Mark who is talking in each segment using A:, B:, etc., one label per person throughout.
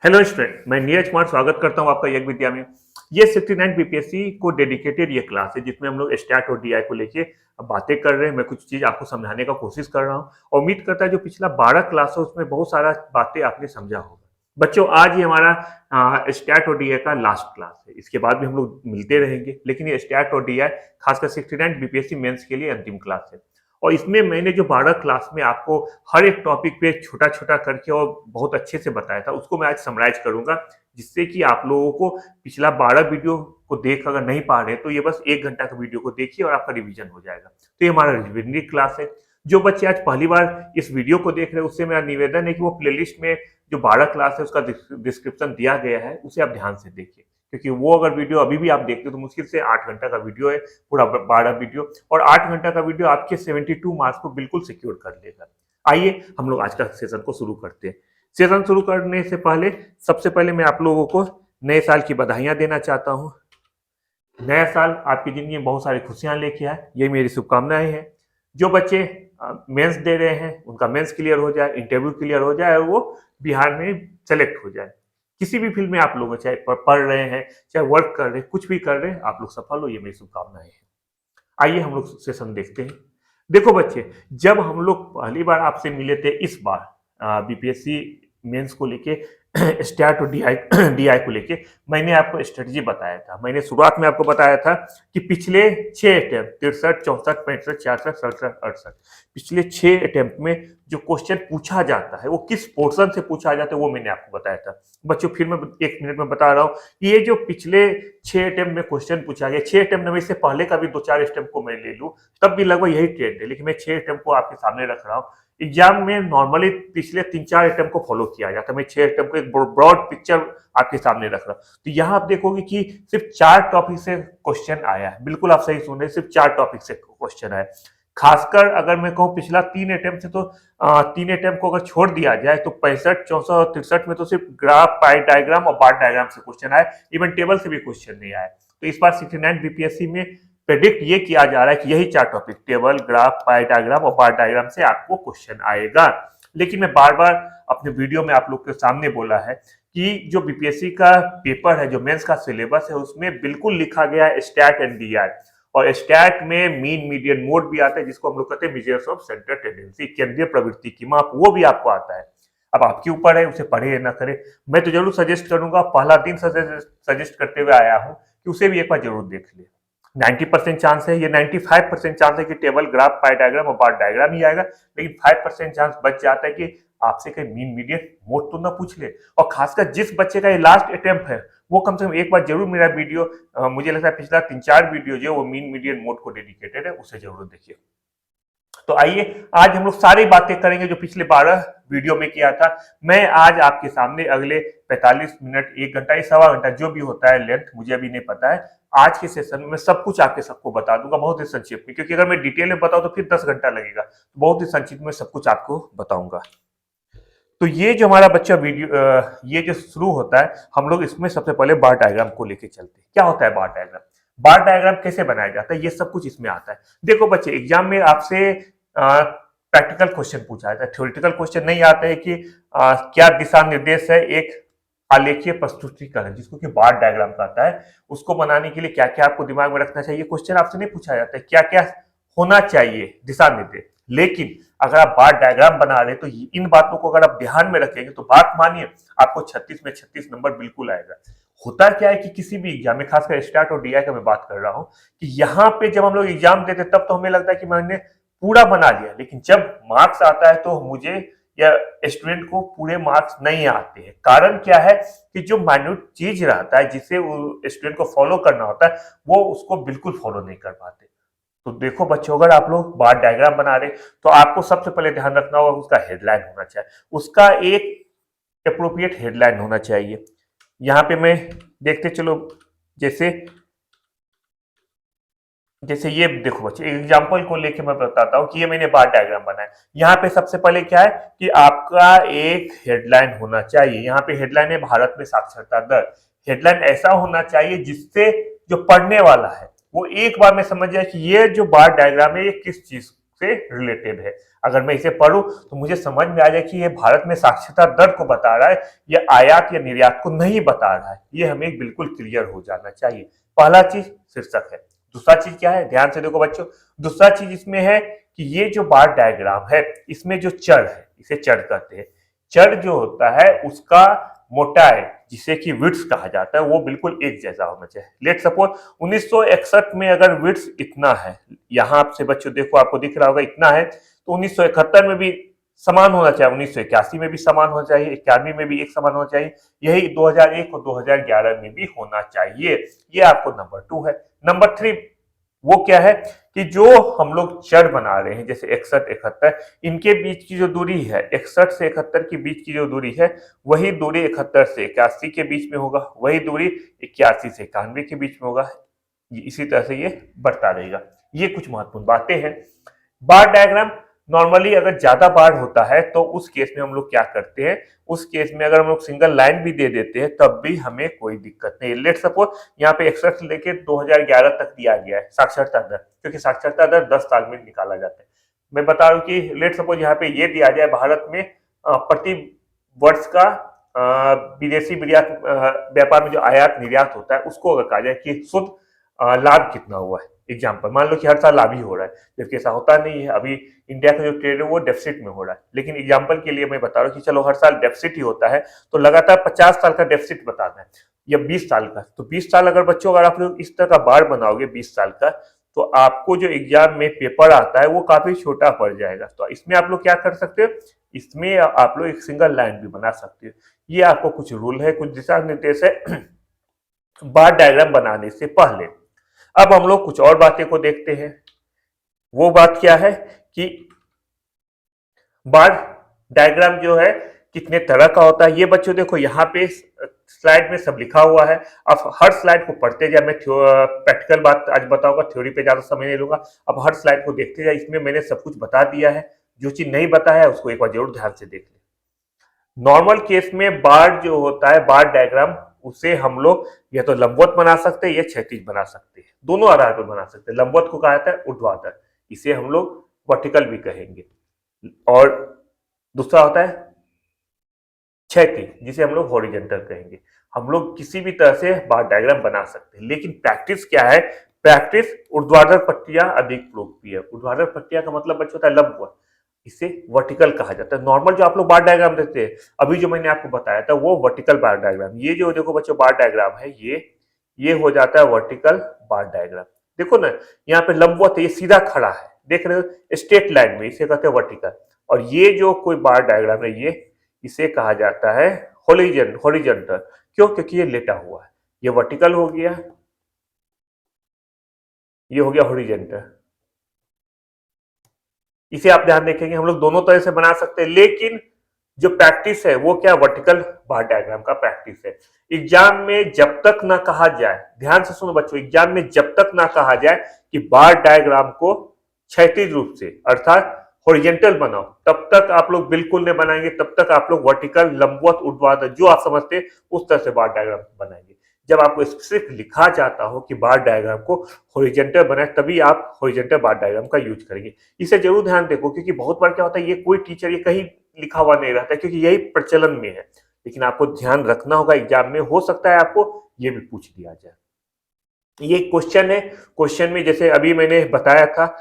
A: Hello student, मैं नीरज कुमार स्वागत करता हूं आपका योग विद्या में। ये 69 बीपीएससी को डेडिकेटेड ये क्लास है जिसमें हम लोग स्टैट और डीआई को लेके बातें कर रहे हैं। मैं कुछ चीज आपको समझाने का कोशिश कर रहा हूं। उम्मीद करता है जो पिछला 12 क्लास है उसमें बहुत सारा बातें आपने समझा होगा। बच्चों, आज ही हमारा स्टैट और डीआई का लास्ट क्लास है। इसके बाद भी हम लोग मिलते रहेंगे, लेकिन ये स्टैट और डीआई खासकर 69 बीपीएससी मेंस के लिए अंतिम क्लास है। और इसमें मैंने जो 12 क्लास में आपको हर एक टॉपिक पे छोटा छोटा करके और बहुत अच्छे से बताया था, उसको मैं आज समराइज करूंगा, जिससे कि आप लोगों को पिछला 12 वीडियो को देख अगर नहीं पा रहे तो ये बस 1 घंटा का वीडियो को देखिए और आपका रिवीजन हो जाएगा। तो ये हमारा रिविजन क्लास है। जो बच्चे आज पहली बार इस वीडियो को देख रहे हैं उससे मेरा निवेदन है कि वो प्लेलिस्ट में जो 12 क्लास है उसका डिस्क्रिप्शन दिया गया है, उसे आप ध्यान से देखिए, क्योंकि वो अगर वीडियो अभी भी आप देखते हो तो मुश्किल से 8 घंटा का वीडियो है, पूरा 12 वीडियो, और 8 घंटा का वीडियो आपके 72 मार्क्स को बिल्कुल सिक्योर कर लेगा। आइए हम लोग आज का सेशन को शुरू करते हैं। सेशन शुरू करने से पहले सबसे पहले मैं आप लोगों को नए साल की बधाइयां देना चाहता हूं। नया साल आपकी जिंदगी में बहुत सारी खुशियां लेके आए, ये मेरी शुभकामनाएं हैं। जो बच्चे मेंस दे रहे हैं उनका मेंस क्लियर हो जाए, इंटरव्यू क्लियर हो जाए और वो बिहार में सेलेक्ट हो जाए। किसी भी फील्ड में आप लोग चाहे पढ़ रहे हैं, चाहे वर्क कर रहे हैं, कुछ भी कर रहे हैं, आप लोग सफल हो, ये मेरी शुभकामनाएं हैं। आइए हम लोग सेशन देखते हैं। देखो बच्चे, जब हम लोग पहली बार आपसे मिले थे इस बार बीपीएससी मेंस को लेके स्टैट और डीआई डीआई को लेके, मैंने आपको स्ट्रेटजी बताया था। मैंने शुरुआत में आपको बताया था कि पिछले 6 अटेम्प्ट 63, 64, 65, 66, 67, 68, पिछले 6 अटेम्प्ट में जो क्वेश्चन पूछा जाता है वो किस पोर्शन से पूछा जाता है वो मैंने आपको बताया था। बच्चों, फिर मैं 1 मिनट में बता रहा हूँ, ये जो पिछले 6 अटेम्प्ट में क्वेश्चन पूछा गया, 6 अटेम्प्ट में इससे पहले का भी 2-4 अटेम्प्ट को मैं ले लूँ तब भी लगभग यही ट्रेंड है, लेकिन मैं 6 अटेम्प्ट को आपके सामने रख रहा हूँ। एग्जाम में नॉर्मली पिछले 3-4 अटेम्प्ट को फॉलो किया जाता है, मैं 6 अटेम्प्ट को एक ब्रॉड पिक्चर आपके सामने रख रहा हूँ। तो यहाँ आप देखोगे कि सिर्फ 4 टॉपिक से क्वेश्चन आया है। बिल्कुल आप सही सुन रहे हैं, सिर्फ 4 टॉपिक से क्वेश्चन आया। खासकर अगर मैं कहूँ पिछला 3 अटेम्प्ट से, तो 3 अटेम्प्ट को अगर छोड़ दिया जाए तो 65, 64 और 63 में तो सिर्फ ग्राफ, पाई डायग्राम और बार डायग्राम से क्वेश्चन आए, इवन टेबल से भी क्वेश्चन नहीं आए। तो इस बार 69 बीपीएससी में प्रेडिक्ट ये किया जा रहा है कि यही 4 टॉपिक, टेबल, ग्राफ, पाई डायग्राम और बार डायग्राम से आपको क्वेश्चन आएगा। लेकिन मैं बार बार अपने वीडियो में आप लोग के सामने बोला है कि जो बीपीएससी का पेपर है, जो मेंस का सिलेबस है, उसमें बिल्कुल लिखा गया है स्टैट एंड डीआई, और स्टैट में मीन मीडियन मोड भी आता है, जिसको हम लोग कहते हैं मेजर्स ऑफ सेंट्रल टेंडेंसी, केंद्रीय प्रवृत्ति की माप, वो भी आपको आता है। अब आपके ऊपर है उसे पढ़े या ना करे। मैं तो जरूर सजेस्ट करूंगा, पहला दिन सजेस्ट करते हुए आया हूं कि उसे भी एक बार जरूर देख ले। 90% चांस है, ये 95% चांस है कि टेबल, ग्राफ, पाई डायग्राम और बार डायग्राम ही आएगा, लेकिन 5% चांस बच जाता है कि आपसे कहीं मीन मीडियन मोड तो ना पूछ ले। और खासकर जिस बच्चे का ये लास्ट अटेम्प्ट है वो कम से कम एक बार जरूर मेरा वीडियो, मुझे लगता है पिछला 3-4 वीडियो जो वो मीन मीडियन मोड को डेडिकेटेड है, उसे जरूर देखिए। तो आइए आज हम लोग सारी बातें करेंगे जो पिछले 12 वीडियो में किया था। मैं आज आपके सामने अगले 45 मिनट, 1 घंटा या सवा घंटा, जो भी होता है लेंथ मुझे अभी नहीं पता है, आज के सेशन में मैं सब कुछ आपके सबको बता दूंगा बहुत ही संक्षिप्त में, क्योंकि अगर मैं डिटेल में बताऊं तो फिर 10 घंटा लगेगा। तो बहुत ही संक्षिप्त में सब कुछ आपको बताऊंगा। तो ये जो हमारा बच्चा वीडियो, ये जो शुरू होता है, हम लोग इसमें सबसे पहले बार डायग्राम को लेके चलते हैं। क्या होता है बार डायग्राम, बार डायग्राम कैसे बनाया जाता है, ये सब कुछ इसमें आता है। देखो बच्चे, एग्जाम में आपसे प्रैक्टिकल क्वेश्चन पूछा जाता है, थ्योरेटिकल क्वेश्चन नहीं आता है कि क्या दिशा निर्देश है एक आलेखीय प्रस्तुतिकरण, जिसको कि बार डायग्राम कहता है, उसको बनाने के लिए क्या क्या आपको दिमाग में रखना चाहिए, क्वेश्चन आपसे नहीं पूछा जाता है क्या क्या होना चाहिए दिशा निर्देश। लेकिन अगर आप बार डायग्राम बना रहे तो इन बातों को अगर आप ध्यान में रखेंगे तो बात मानिए आपको 36 में 36 नंबर बिल्कुल आएगा। होता क्या है कि किसी भी एग्जाम में, खासकर स्टार्ट और डीआई का मैं बात कर रहा हूं, कि यहाँ पे जब हम लोग एग्जाम देते तब तो हमें लगता है कि मैंने पूरा बना लिया, लेकिन जब मार्क्स आता है तो मुझे या स्टूडेंट को पूरे मार्क्स नहीं आते हैं। कारण क्या है कि जो माइन्यूट चीज रहता है जिसे स्टूडेंट को फॉलो करना होता है, वो उसको बिल्कुल फॉलो नहीं कर पाते। तो देखो बच्चों, अगर आप लोग बार डायग्राम बना रहे तो आपको सबसे पहले ध्यान रखना होगा उसका हेडलाइन होना चाहिए, उसका एक अप्रोप्रिएट हेडलाइन होना चाहिए। यहाँ पे मैं देखते चलो, जैसे जैसे ये देखो बच्चे, एग्जांपल को लेके मैं बताता हूँ कि ये मैंने बार डायग्राम बनाया। यहाँ पे सबसे पहले क्या है कि आपका एक हेडलाइन होना चाहिए। यहाँ पे हेडलाइन है भारत में साक्षरता दर। हेडलाइन ऐसा होना चाहिए जिससे जो पढ़ने वाला है वो एक बार में समझ जाए कि ये जो बार डायग्राम है ये किस चीज से रिलेटेड है। अगर मैं इसे पढ़ूं तो मुझे समझ में आ जाए कि ये भारत में साक्षरता दर को बता रहा है या आयात या निर्यात को नहीं बता रहा है। ये हमें बिल्कुल क्लियर हो जाना चाहिए। पहला चीज शीर्षक है। दूसरा चीज क्या है, ध्यान से देखो बच्चों, दूसरा चीज इसमें है कि ये जो बार डायग्राम है इसमें जो चर है, इसे चर कहते हैं। चर जो होता है उसका मोटाई, जिसे कि विड्थ कहा जाता है, वो बिल्कुल एक जैसा होना चाहिए। लेट सपोज 1961 में अगर विड्थ इतना है, यहां से बच्चों देखो आपको दिख रहा होगा इतना है, तो 1971 में भी समान होना चाहिए, 1981 में भी समान होना चाहिए, 91 में भी एक समान होना चाहिए, यही 2001 और 2011 में भी होना चाहिए। ये आपको नंबर 2 है। नंबर 3 वो क्या है कि जो हम लोग चर बना रहे हैं, जैसे 61 71, इनके बीच की जो दूरी है, 61 से 71 के बीच की जो दूरी है, वही दूरी 71 से 81 के बीच में होगा, वही दूरी 81 से 91 के बीच में होगा। इसी तरह से ये बढ़ता रहेगा। ये कुछ महत्वपूर्ण बातें हैं। बार डायग्राम नॉर्मली अगर ज्यादा बार होता है तो उस केस में हम लोग क्या करते हैं, उस केस में अगर हम लोग सिंगल लाइन भी दे देते हैं तब भी हमें कोई दिक्कत नहीं। लेट सपोज यहाँ पे 61 से लेके 2011 तक दिया गया है साक्षरता दर, क्योंकि साक्षरता दर 10 साल में निकाला जाता है। मैं बता रहा हूँ कि लेट सपोज यहाँ पे ये दिया जाए, भारत में प्रति वर्ष का विदेशी व्यापार में जो आयात निर्यात होता है उसको अगर कहा जाए कि शुद्ध लाभ कितना हुआ है। एग्जाम्पल मान लो कि हर साल लाभ ही हो रहा है, जबकि ऐसा होता नहीं है। अभी इंडिया का जो ट्रेड है वो डेफिसिट में हो रहा है, लेकिन एग्जाम्पल के लिए मैं बता रहा हूँ कि चलो हर साल डेफिसिट ही होता है, तो लगातार 50 साल का डेफिसिट बताना है या 20 साल का, तो 20 साल अगर बच्चों अगर आप लोग इस तरह का बार बनाओगे 20 साल का, तो आपको जो एग्जाम में पेपर आता है वो काफी छोटा पड़ जाएगा। तो इसमें आप लोग क्या कर सकते हो, इसमें आप लोग एक सिंगल लाइन भी बना सकते हो। ये आपको कुछ रूल है, कुछ दिशा निर्देश है बार डायग्राम बनाने से पहले। अब हम लोग कुछ और बातें को देखते हैं। वो बात क्या है कि बार डायग्राम जो है कितने तरह का होता है। ये बच्चों देखो यहाँ पे स्लाइड में सब लिखा हुआ है। अब हर स्लाइड को पढ़ते जाए, मैं प्रैक्टिकल बात आज बताऊंगा, थ्योरी पे ज्यादा समय नहीं लूंगा। अब हर स्लाइड को देखते जाए, इसमें मैंने सब कुछ बता दिया है। जो चीज नहीं बताया है उसको एक बार जरूर ध्यान से देख ले। नॉर्मल केस में बार जो होता है, बार डायग्राम, उसे हम लोग या तो लंबवत बना सकते हैं या क्षैतिज बना सकते हैं, दोनों आधार पर बना सकते हैं। लंबवत को कहा जाता है ऊर्ध्वाधर, इसे हम लोग वर्टिकल भी कहेंगे, और दूसरा होता है क्षैतिज, जिसे हम लोग हॉरिजॉन्टल कहेंगे। हम लोग किसी भी तरह से बार डायग्राम बना सकते हैं, लेकिन प्रैक्टिस क्या है, प्रैक्टिस ऊर्ध्वाधर पट्टियां अधिक लोकप्रिय है। ऊर्ध्वाधर पट्टियां का मतलब बच्चों होता है लंबवत, इसे वर्टिकल कहा जाता है। नॉर्मल जो आप लोग बार डायग्राम देखते हैं, अभी जो मैंने आपको बताया था वो वर्टिकल बार डायग्राम। ये जो देखो बच्चों बार डायग्राम है, ये हो जाता है वर्टिकल बार डायग्राम। देखो ना यहाँ पे लंबवत है, ये सीधा खड़ा है, देख रहे हो स्ट्रेट लाइन में, इसे कहते हैं वर्टिकल। और ये जो कोई बार डायग्राम है, ये इसे कहा जाता है हॉरिजॉन्टल। क्यों? क्योंकि ये लेटा हुआ है। ये वर्टिकल हो गया, ये हो गया हॉरिजॉन्टल। इसे आप ध्यान देखेंगे, हम लोग दोनों तरह से बना सकते हैं, लेकिन जो प्रैक्टिस है वो क्या, वर्टिकल बार डायग्राम का प्रैक्टिस है। एग्जाम में जब तक ना कहा जाए, ध्यान से सुनो बच्चों, एग्जाम में जब तक ना कहा जाए कि बार डायग्राम को क्षैतिज रूप से अर्थात हॉरिजॉन्टल बनाओ, तब तक आप लोग बिल्कुल नहीं बनाएंगे। तब तक आप लोग वर्टिकल, लंबवत, ऊर्ध्वाधर जो आप समझते उस तरह से बार डायग्राम बनाएंगे। जब आपको स्पेसिफिक लिखा जाता हो कि बार डायग्राम को हॉरिजॉन्टल बनाए, तभी आप हॉरिजॉन्टल बार डायग्राम का यूज करेंगे। इसे जरूर ध्यान देखो, क्योंकि बहुत बार क्या होता है, ये कोई टीचर ये कहीं लिखा हुआ नहीं रहता, क्योंकि यही प्रचलन में है। लेकिन आपको ध्यान रखना होगा, एग्जाम में हो सकता है आपको ये भी पूछ दिया जाए। ये क्वेश्चन है, क्वेश्चन में जैसे अभी मैंने बताया था,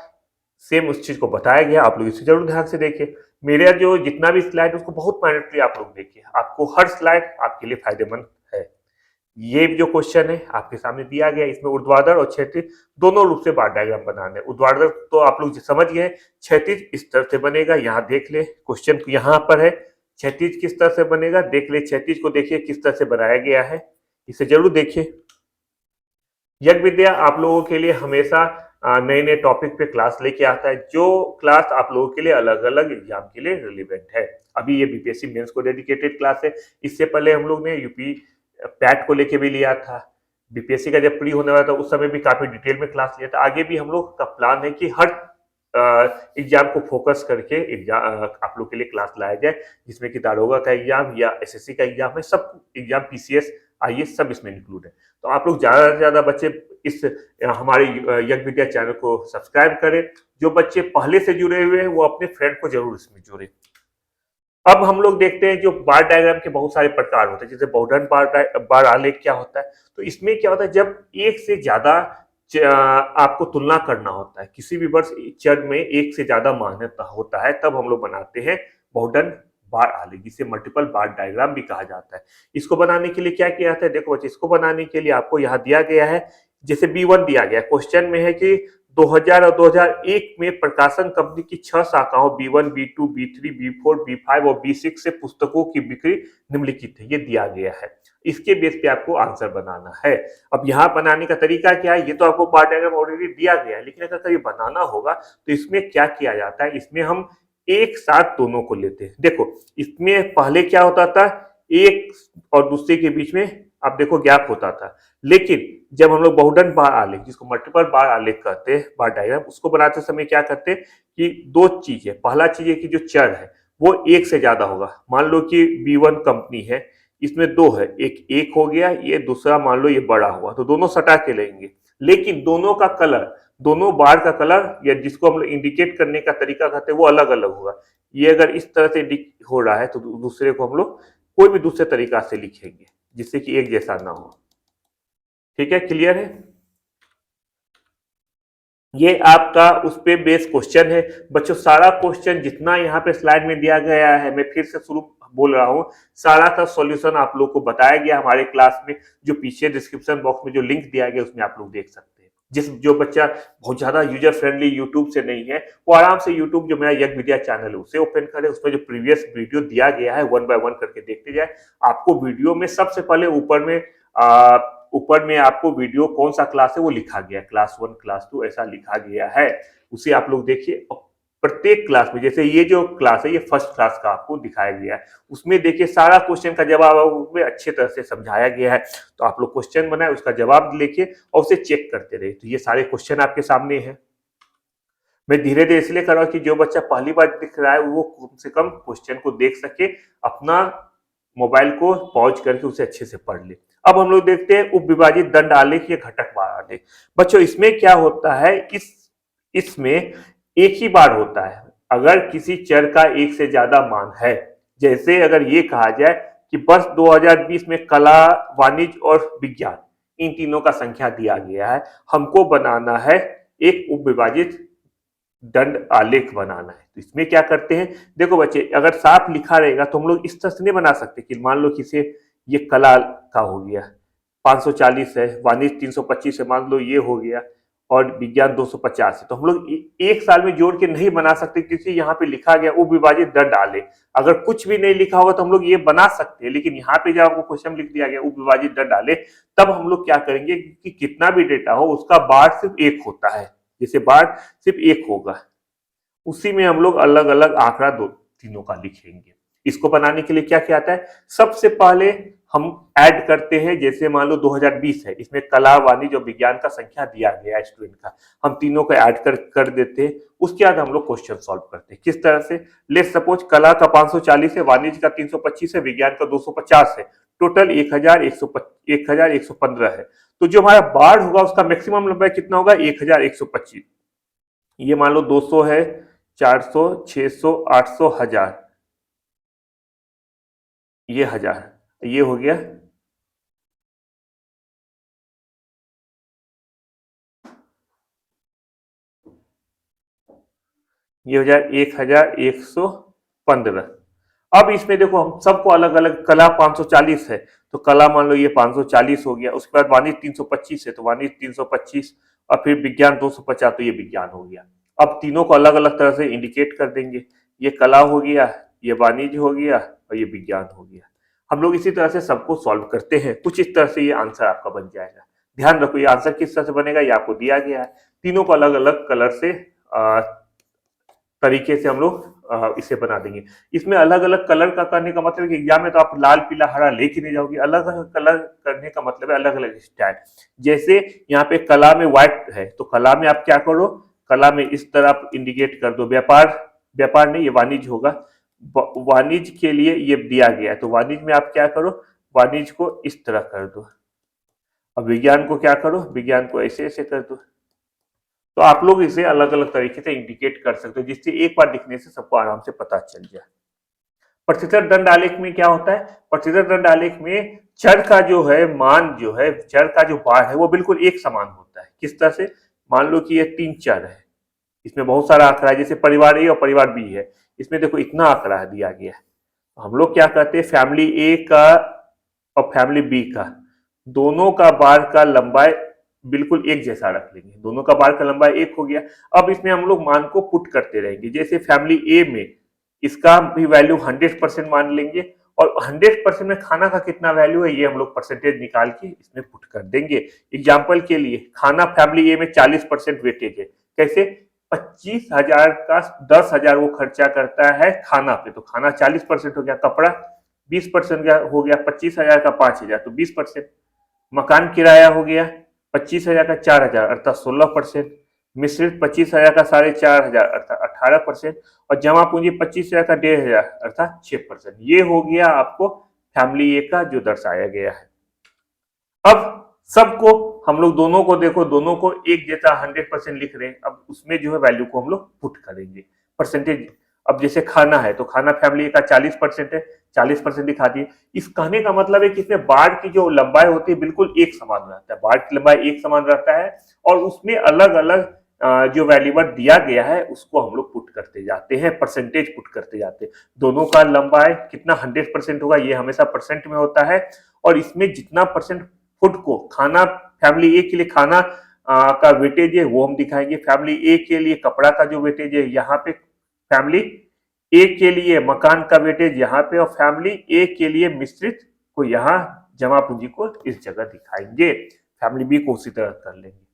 A: सेम उस चीज को बताया गया। आप लोग इसे जरूर ध्यान से देखिए। मेरा जो जितना भी स्लाइड उसको बहुत माइनटली आप लोग देखिए, आपको हर स्लाइड आपके लिए फायदेमंद है। ये जो क्वेश्चन है आपके सामने दिया गया, इसमें ऊर्ध्वाधर और क्षैतिज दोनों रूप से बार डायग्राम बनाना है। ऊर्ध्वाधर तो आप लोग समझ गए, क्षैतिज इस तरह से बनेगा, यहाँ देख ले क्वेश्चन यहाँ पर है। क्षैतिज किस तरह से बनेगा देख ले, क्षैतिज को देखिए किस तरह से बनाया गया है, इसे जरूर देखिए। यज्ञ विद्या आप लोगों के लिए हमेशा नए नए टॉपिक पे क्लास लेके आता है, जो क्लास आप लोगों के लिए अलग अलग एग्जाम के लिए रिलेवेंट है। अभी ये बीपीएससी मेंस को डेडिकेटेड क्लास है। इससे पहले हम लोग ने यूपी पैट को लेके भी लिया था। बीपीएससी का जब प्री होने वाला था उस समय भी काफी डिटेल में क्लास लिया था। आगे भी हम लोग का प्लान है कि हर एग्जाम को फोकस करके एग्जाम आप लोग के लिए क्लास लाया जाए, जिसमें कि दारोगा का एग्जाम या एसएससी का एग्जाम है, सब एग्जाम, पीसीएस, आईएएस सब इसमें इंक्लूड है। तो आप लोग ज्यादा से ज्यादा बच्चे इस हमारे यज्ञ विद्या चैनल को सब्सक्राइब करें। जो बच्चे पहले से जुड़े हुए हैं वो अपने फ्रेंड को जरूर इसमें जोड़े। अब हम लोग देखते हैं जो बार डायग्राम के बहुत सारे प्रकार होते हैं, जैसे बहुढन बार आलेख क्या होता है। तो इसमें क्या होता है, जब एक से ज्यादा आपको तुलना करना होता है, किसी भी वर्ष चर में एक से ज्यादा मान्यता होता है, तब हम लोग बनाते हैं बहुढन बार आलेख, जिसे मल्टीपल बार डायग्राम भी कहा जाता है। इसको बनाने के लिए क्या किया जाता है, देखो बच्चे, इसको बनाने के लिए आपको यहाँ दिया गया है, जैसे B1 दिया गया क्वेश्चन में है कि 2000 और 2001 में प्रकाशन कंपनी की 6 शाखाओं B1, B2, B3, B4, B5 और B6 से पुस्तकों की बिक्री निम्नलिखित है, ये दिया गया है। इसके बेस पे आपको आंसर बनाना है। अब यहाँ बनाने का तरीका क्या है, ये तो आपको बार डायग्राम ऑलरेडी दिया गया है, लेकिन अगर कभी बनाना होगा तो इसमें क्या किया जाता है, इसमें हम एक साथ दोनों को लेते हैं। देखो इसमें पहले क्या होता था, एक और दूसरे के बीच में आप देखो गैप होता था, लेकिन जब हम लोग बहुढन बार आलेख, जिसको मल्टीपल बार आलेख कहते हैं, बार डायग्राम, उसको बनाते समय क्या करते हैं कि दो चीज है। पहला चीज है कि जो चर है वो एक से ज्यादा होगा। मान लो कि B1 कंपनी है, इसमें दो है, एक हो गया, ये दूसरा मान लो ये बड़ा हुआ, तो दोनों सटा के लेंगे, लेकिन दोनों का कलर, दोनों बार का कलर, या जिसको हम लोग इंडिकेट करने का तरीका कहते हैं, वो अलग अलग होगा। ये अगर इस तरह से हो रहा है तो दूसरे को हम लोग कोई भी दूसरे तरीका से लिखेंगे, जिससे कि एक जैसा ना हो। ठीक है, क्लियर है? ये आपका उस पे बेस क्वेश्चन है बच्चों। सारा क्वेश्चन जितना यहाँ पे स्लाइड में दिया गया है, मैं फिर से शुरू बोल रहा हूँ, सारा का सॉल्यूशन आप लोग को बताया गया हमारे क्लास में, जो पीछे डिस्क्रिप्शन बॉक्स में जो लिंक दिया गया उसमें आप लोग देख सकते हैं। जो बच्चा बहुत ज्यादा यूजर फ्रेंडली यूट्यूब से नहीं है, वो आराम से यूट्यूब जो मेरा यज्ञ विद्या चैनल है उसे ओपन करे, उसमें जो प्रीवियस वीडियो दिया गया है 1 बाय 1 करके देखते जाए। आपको वीडियो में सबसे पहले ऊपर में आपको वीडियो कौन सा क्लास है वो लिखा गया, क्लास 1, क्लास 2 ऐसा लिखा गया है, उसे आप लोग देखिए। प्रत्येक क्लास में, जैसे ये जो क्लास है ये फर्स्ट क्लास का आपको दिखाया गया है, उसमें देखिए सारा क्वेश्चन का जवाब उसमें अच्छे तरह से समझाया गया है। तो आप लोग क्वेश्चन बनाए, उसका जवाब लिखिए और उसे चेक करते रहे। तो ये सारे क्वेश्चन आपके सामने हैं। मैं धीरे धीरे इसलिए कर रहा हूँ कि जो बच्चा पहली बार दिख रहा है वो कम से कम क्वेश्चन को देख सके, अपना मोबाइल को पॉज करके उसे अच्छे से पढ़ ले। अब हम लोग देखते हैं उप विभाजित दंड आलेख या घटक बार आलेख। बच्चों इसमें क्या होता है, इसमें एक ही बार होता है अगर किसी चर का एक से ज्यादा मान है। जैसे अगर ये कहा जाए कि वर्ष 2020 में कला, वाणिज्य और विज्ञान, इन तीनों का संख्या दिया गया है, हमको बनाना है एक उप विभाजित दंड आलेख बनाना है। तो इसमें क्या करते हैं, देखो बच्चे, अगर साफ लिखा रहेगा तो हम लोग इस तरह से नहीं बना सकते कि मान लो किसे ये कला का हो गया 540 है, वाणिज्य 325 है, मान लो ये हो गया, और विज्ञान 250 है, तो हम लोग एक साल में जोड़ के नहीं बना सकते, क्योंकि यहाँ पे लिखा गया उप विभाजित दंड आलेख। अगर कुछ भी नहीं लिखा होगा तो हम लोग ये बना सकते हैं, लेकिन यहाँ पे जब आपको क्वेश्चन लिख दिया गया उप विभाजित दंड आलेख, तब हम लोग क्या करेंगे कि कितना भी डेटा हो उसका बार सिर्फ एक होता है, जैसे बार सिर्फ एक होगा, उसी में हम लोग अलग अलग आंकड़ा दो तीनों का लिखेंगे। इसको बनाने के लिए क्या क्या आता है, सबसे पहले हम ऐड करते हैं, जैसे मान लो 2020 है, इसमें कला, वाणिज्य और विज्ञान का संख्या दिया गया है स्टूडेंट का, हम तीनों को ऐड कर देते हैं। उसके बाद हम लोग क्वेश्चन सॉल्व करते हैं। किस तरह से, लेट्स सपोज कला का 540 है, वाणिज्य का 325 है, विज्ञान का 250 है, टोटल 1115 है। तो जो हमारा बार होगा उसका मैक्सिमम लंबाई कितना होगा, 1125। ये मान लो 200 है, 400, 600, 800, 1000, ये 1000, ये हो गया ये हो जाए 1115। अब इसमें देखो हम सबको अलग अलग, कला 540 है तो कला मान लो ये 540 हो गया, उसके बाद वाणिज्य 325 है तो वाणिज्य 325, और फिर विज्ञान 250 तो ये विज्ञान हो गया। अब तीनों को अलग अलग तरह से इंडिकेट कर देंगे, ये कला हो गया, ये वाणिज्य हो गया और ये विज्ञान हो गया। हम लोग इसी तरह से सबको सॉल्व करते हैं, कुछ इस तरह से ये आंसर आपका बन जाएगा। ध्यान रखो ये आंसर किस तरह से बनेगा ये आपको दिया गया है, तीनों को अलग अलग कलर से तरीके से हम लोग इसे बना देंगे। इसमें अलग अलग कलर का करने का मतलब है कि एग्जाम में तो आप लाल, पीला, हरा लेके नहीं जाओगे, अलग अलग कलर करने का मतलब है अलग अलग स्टाइल। जैसे यहाँ पे कला में व्हाइट है तो कला में आप क्या करो, कला में इस तरह आप इंडिकेट कर दो, व्यापार नहीं, ये वाणिज्य होगा, वाणिज्य के लिए ये दिया गया है तो वाणिज्य में आप क्या करो, वाणिज्य को इस तरह कर दो। अब विज्ञान को क्या करो, विज्ञान को ऐसे ऐसे कर दो। तो आप लोग इसे अलग अलग तरीके से इंडिकेट कर सकते हो, जिससे एक बार दिखने से सबको आराम से पता चल जाए। प्रतिशत दंड आलेख में क्या होता है, प्रतिशत दंड आलेख में चर का जो है मान, जो है चर का जो बार है वो बिल्कुल एक समान होता है। किस तरह से, मान लो कि ये 3 चर है, इसमें बहुत सारा आंकड़ा है, जैसे परिवार ए और परिवार बी है, इसमें देखो इतना आंकड़ा दिया गया है। हम लोग क्या करते हैं, फैमिली ए का और फैमिली बी का दोनों का बार का लंबाई बिल्कुल एक जैसा रख लेंगे, दोनों का बार का लंबाई एक हो गया। अब इसमें हम लोग मान को पुट करते रहेंगे, जैसे फैमिली ए में इसका भी वैल्यू 100% मान लेंगे, और 100% में खाना का कितना वैल्यू है ये हम लोग परसेंटेज निकाल के इसमें पुट कर देंगे। एग्जाम्पल के लिए, खाना फैमिली ए में 40% वेटेज है। कैसे, 25,000 का 10,000 वो खर्चा करता है खाना पे, तो खाना 40% हो गया, कपड़ा 20% हो गया, 25,000 का 5,000 तो 20%, मकान किराया हो गया 25,000 का 4,000 अर्थात 16%, मिश्रित 25,000 का 4,500 अर्थात 18%, और जमा पूंजी 25,000 का 1,500 अर्थात 6%। ये हो गया आपको फैमिली ए का जो दर्शाया गया है। अब सबको हम लोग दोनों को देखो, दोनों को एक जैसा 100% लिख रहे हैं, अब उसमें जो है वैल्यू को हम लोग पुट करेंगे परसेंटेज। अब जैसे खाना है तो खाना फैमिली का 40% है, 40% दिखा दिए। इस कहने का मतलब है कि इसमें बाढ़ की जो लंबाई होती है बिल्कुल एक समान रहता है, बाढ़ की लंबाई एक समान रहता है, और उसमें अलग अलग जो वैल्यूबर दिया गया है उसको हम लोग पुट करते जाते हैं, परसेंटेज पुट करते जाते हैं। दोनों का लंबाई कितना 100% होगा, ये हमेशा परसेंट में होता है, और इसमें जितना परसेंट फुट को खाना फैमिली ए के लिए खाना का वेटेज है वो हम दिखाएंगे, फैमिली ए के लिए कपड़ा का जो वेटेज है यहाँ पे, फैमिली ए के लिए मकान का वेटेज यहाँ पे, और फैमिली ए के लिए मिश्रित को यहाँ जमा पूंजी को इस जगह दिखाएंगे, फैमिली बी को उसी तरह कर लेंगे।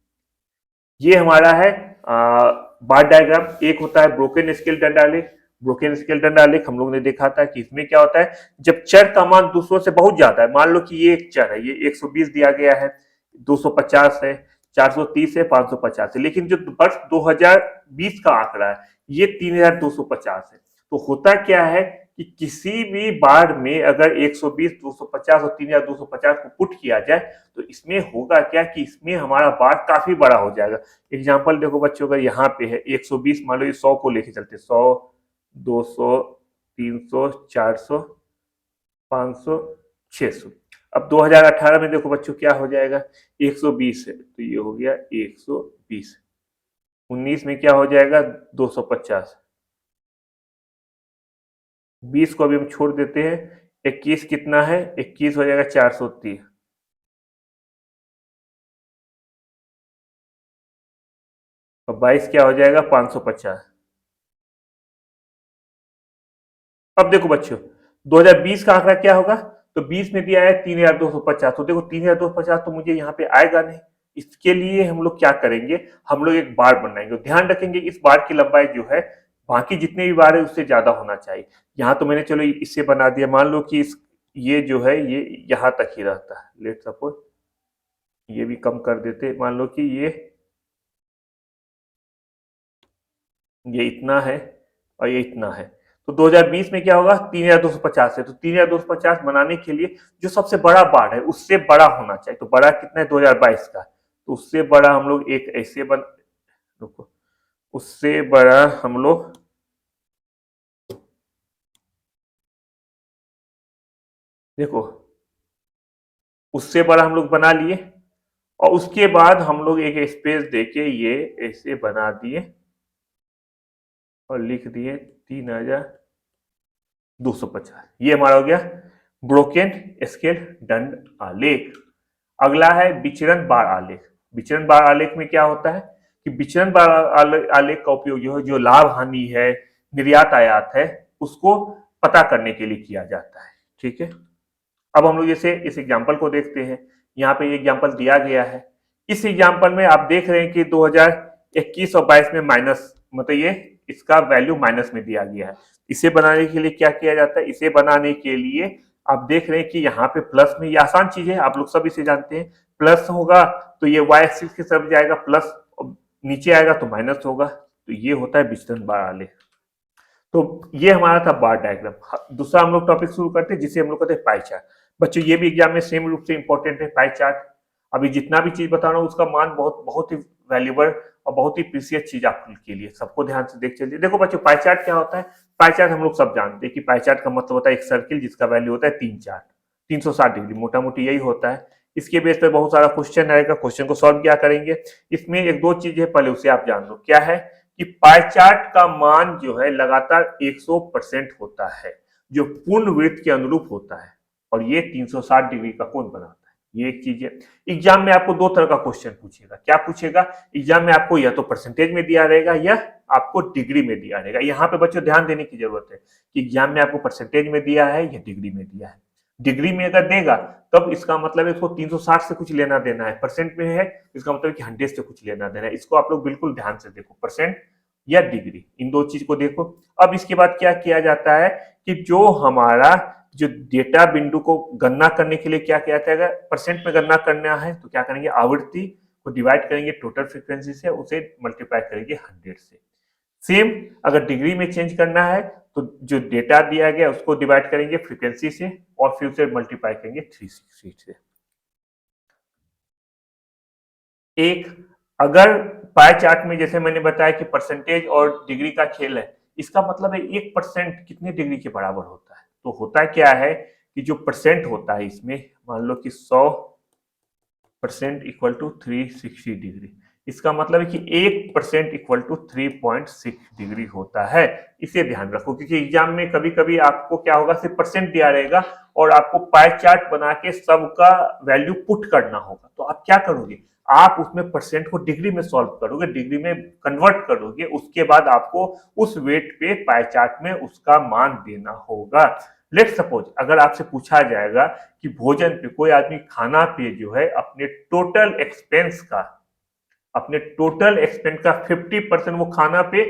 A: ये हमारा है बार डायग्राम। एक होता है ब्रोकन स्केल दंड आलेख। ब्रोकन स्केल दंड आलेख हम लोग ने देखा था कि इसमें क्या होता है, जब चर का मान दूसरों से बहुत ज्यादा है, मान लो कि ये एक चर है, ये 120 दिया गया है, 250 है, 430 है, 550 है, लेकिन जो वर्ष 2020 का आंकड़ा है ये 3250 है। तो होता क्या है कि किसी भी बार में अगर 120, 250 और 3250 को पुट किया जाए तो इसमें होगा क्या कि इसमें हमारा बार काफी बड़ा हो जाएगा। एग्जाम्पल देखो बच्चों, अगर यहाँ पे है 120, मान लो ये 100 को लेके चलते, 100, 200, 300, 400, 500, 600। अब 2018 में देखो बच्चों क्या हो जाएगा, 120 है तो ये हो गया 120, 19 में क्या हो जाएगा 250, 20 को अभी हम छोड़ देते हैं, 21 कितना है, 21 हो जाएगा 430, और 22 क्या हो जाएगा 550। अब देखो बच्चों 2020 का आंकड़ा क्या होगा, तो 20 में दिया है 3,250, तो देखो 3,250 तो मुझे यहाँ पे आएगा नहीं। इसके लिए हम लोग क्या करेंगे, हम लोग एक बार बनाएंगे, ध्यान रखेंगे इस बार की लंबाई जो है बाकी जितने भी बार है उससे ज्यादा होना चाहिए। यहाँ तो मैंने चलो इससे बना दिया, मान लो कि इस ये जो है ये यहाँ तक ही रहता है, लेट सपोज ये भी कम कर देते, मान लो कि ये इतना है और ये इतना है, तो 2020 में क्या होगा 3,250 है, तो 3,250 बनाने के लिए जो सबसे बड़ा बार है उससे बड़ा होना चाहिए, तो बड़ा कितना है 2022 का, तो उससे बड़ा हम लोग एक ऐसे रुको, उससे बड़ा हम लोग देखो, उससे बड़ा हम लोग बना लिए, और उसके बाद हम लोग एक स्पेस देके ये ऐसे बना दिए और लिख दिए 3,250। ये हमारा हो गया ब्रोकन स्केल दंड आलेख। अगला है विचरण बार आलेख। विचरण बार आलेख में क्या होता है कि विचरण बार आलेख का उपयोग जो है, जो लाभ हानि है, निर्यात आयात है, उसको पता करने के लिए किया जाता है। ठीक है, अब हम लोग जैसे इस एग्जाम्पल को देखते हैं, यहाँ पे एग्जाम्पल दिया गया है। इस एग्जाम्पल में आप देख रहे हैं कि 2021 और 22 में माइनस, मतलब ये इसका वैल्यू माइनस में दिया गया है। इसे बनाने के लिए क्या किया जाता है, इसे बनाने के लिए आप देख रहे हैं कि यहाँ पे प्लस में, ये आसान चीज है, आप लोग सब इसे जानते हैं, प्लस होगा तो ये y एक्सिस की तरफ जाएगा प्लस, नीचे आएगा तो माइनस होगा, तो ये होता है विचलन बार आलेख। तो ये हमारा था बार डायग्राम। दूसरा हम लोग टॉपिक शुरू करते हैं जिसे हम लोग कहते हैं पाई चार्ट। बच्चों ये भी एग्जाम में सेम रूप से इंपॉर्टेंट है पाई चार्ट। अभी जितना भी चीज बता रहा हूँ उसका मान बहुत बहुत ही वैल्यूबल और बहुत ही प्रीसियस चीज आपके लिए, सबको ध्यान से देख चलिए। देखो बच्चों, पाई चार्ट क्या होता है? पाई चार्ट हम लोग सब जानते हैं कि पाई चार्ट का मतलब होता है एक सर्किल जिसका वैल्यू होता है 360 डिग्री, मोटा मोटी यही होता है। इसके बेस पर बहुत सारा क्वेश्चन आएगा, क्वेश्चन को सॉल्व क्या करेंगे? इसमें एक दो चीज है, पहले उसे आप जान लो। क्या है कि पाई चार्ट का मान जो है लगातार 100% होता है, जो पूर्ण वृत्त के अनुरूप होता है, और ये 360 डिग्री का कोण बनाता है। ये एक चीज है। एग्जाम में आपको दो तरह का क्वेश्चन पूछेगा। क्या पूछेगा एग्जाम में? आपको या तो परसेंटेज में दिया रहेगा या आपको डिग्री में दिया रहेगा। यहाँ पे बच्चों ध्यान देने की जरूरत है कि एग्जाम में आपको परसेंटेज में दिया है या डिग्री में दिया है। डिग्री में अगर देगा तब इसका मतलब है इसको 360 से कुछ लेना देना है, परसेंट में है इसका मतलब कि 100 से कुछ लेना देना है। इसको आप लोग बिल्कुल ध्यान से देखो, परसेंट या डिग्री, इन दो चीज को देखो। अब इसके बाद क्या किया जाता है कि जो हमारा जो डेटा बिंदु को गणना करने के लिए क्या किया जाएगा, परसेंट में गणना करना है तो क्या करेंगे, आवृत्ति को डिवाइड करेंगे टोटल फ्रीक्वेंसी से, उसे मल्टीप्लाई करेंगे 100 से। सेम अगर डिग्री में चेंज करना है तो जो डेटा दिया गया उसको डिवाइड करेंगे फ्रीक्वेंसी से और फिर उसे मल्टीप्लाई करेंगे 360 से। एक अगर पाई चार्ट में जैसे मैंने बताया कि परसेंटेज और डिग्री का खेल है, इसका मतलब है 1% कितने डिग्री के बराबर होता है? तो होता क्या है कि जो परसेंट होता है इसमें, मान लो कि 100% इक्वल टू 360 डिग्री, इसका मतलब है कि 1% इक्वल टू 3.6 डिग्री होता है। इसे ध्यान रखो, क्योंकि एग्जाम में कभी कभी आपको क्या होगा, सिर्फ परसेंट दिया रहेगा और आपको पाई चार्ट बना के सबका वैल्यू पुट करना होगा। तो आप क्या करोगे, आप उसमें परसेंट को डिग्री में सॉल्व करोगे, डिग्री में कन्वर्ट करोगे, उसके बाद आपको उस वेट पे पाई चार्ट में उसका मान देना होगा। लेट सपोज अगर आपसे पूछा जाएगा कि भोजन पे कोई आदमी खाना पे जो है अपने टोटल एक्सपेंस का 50% वो खाना पे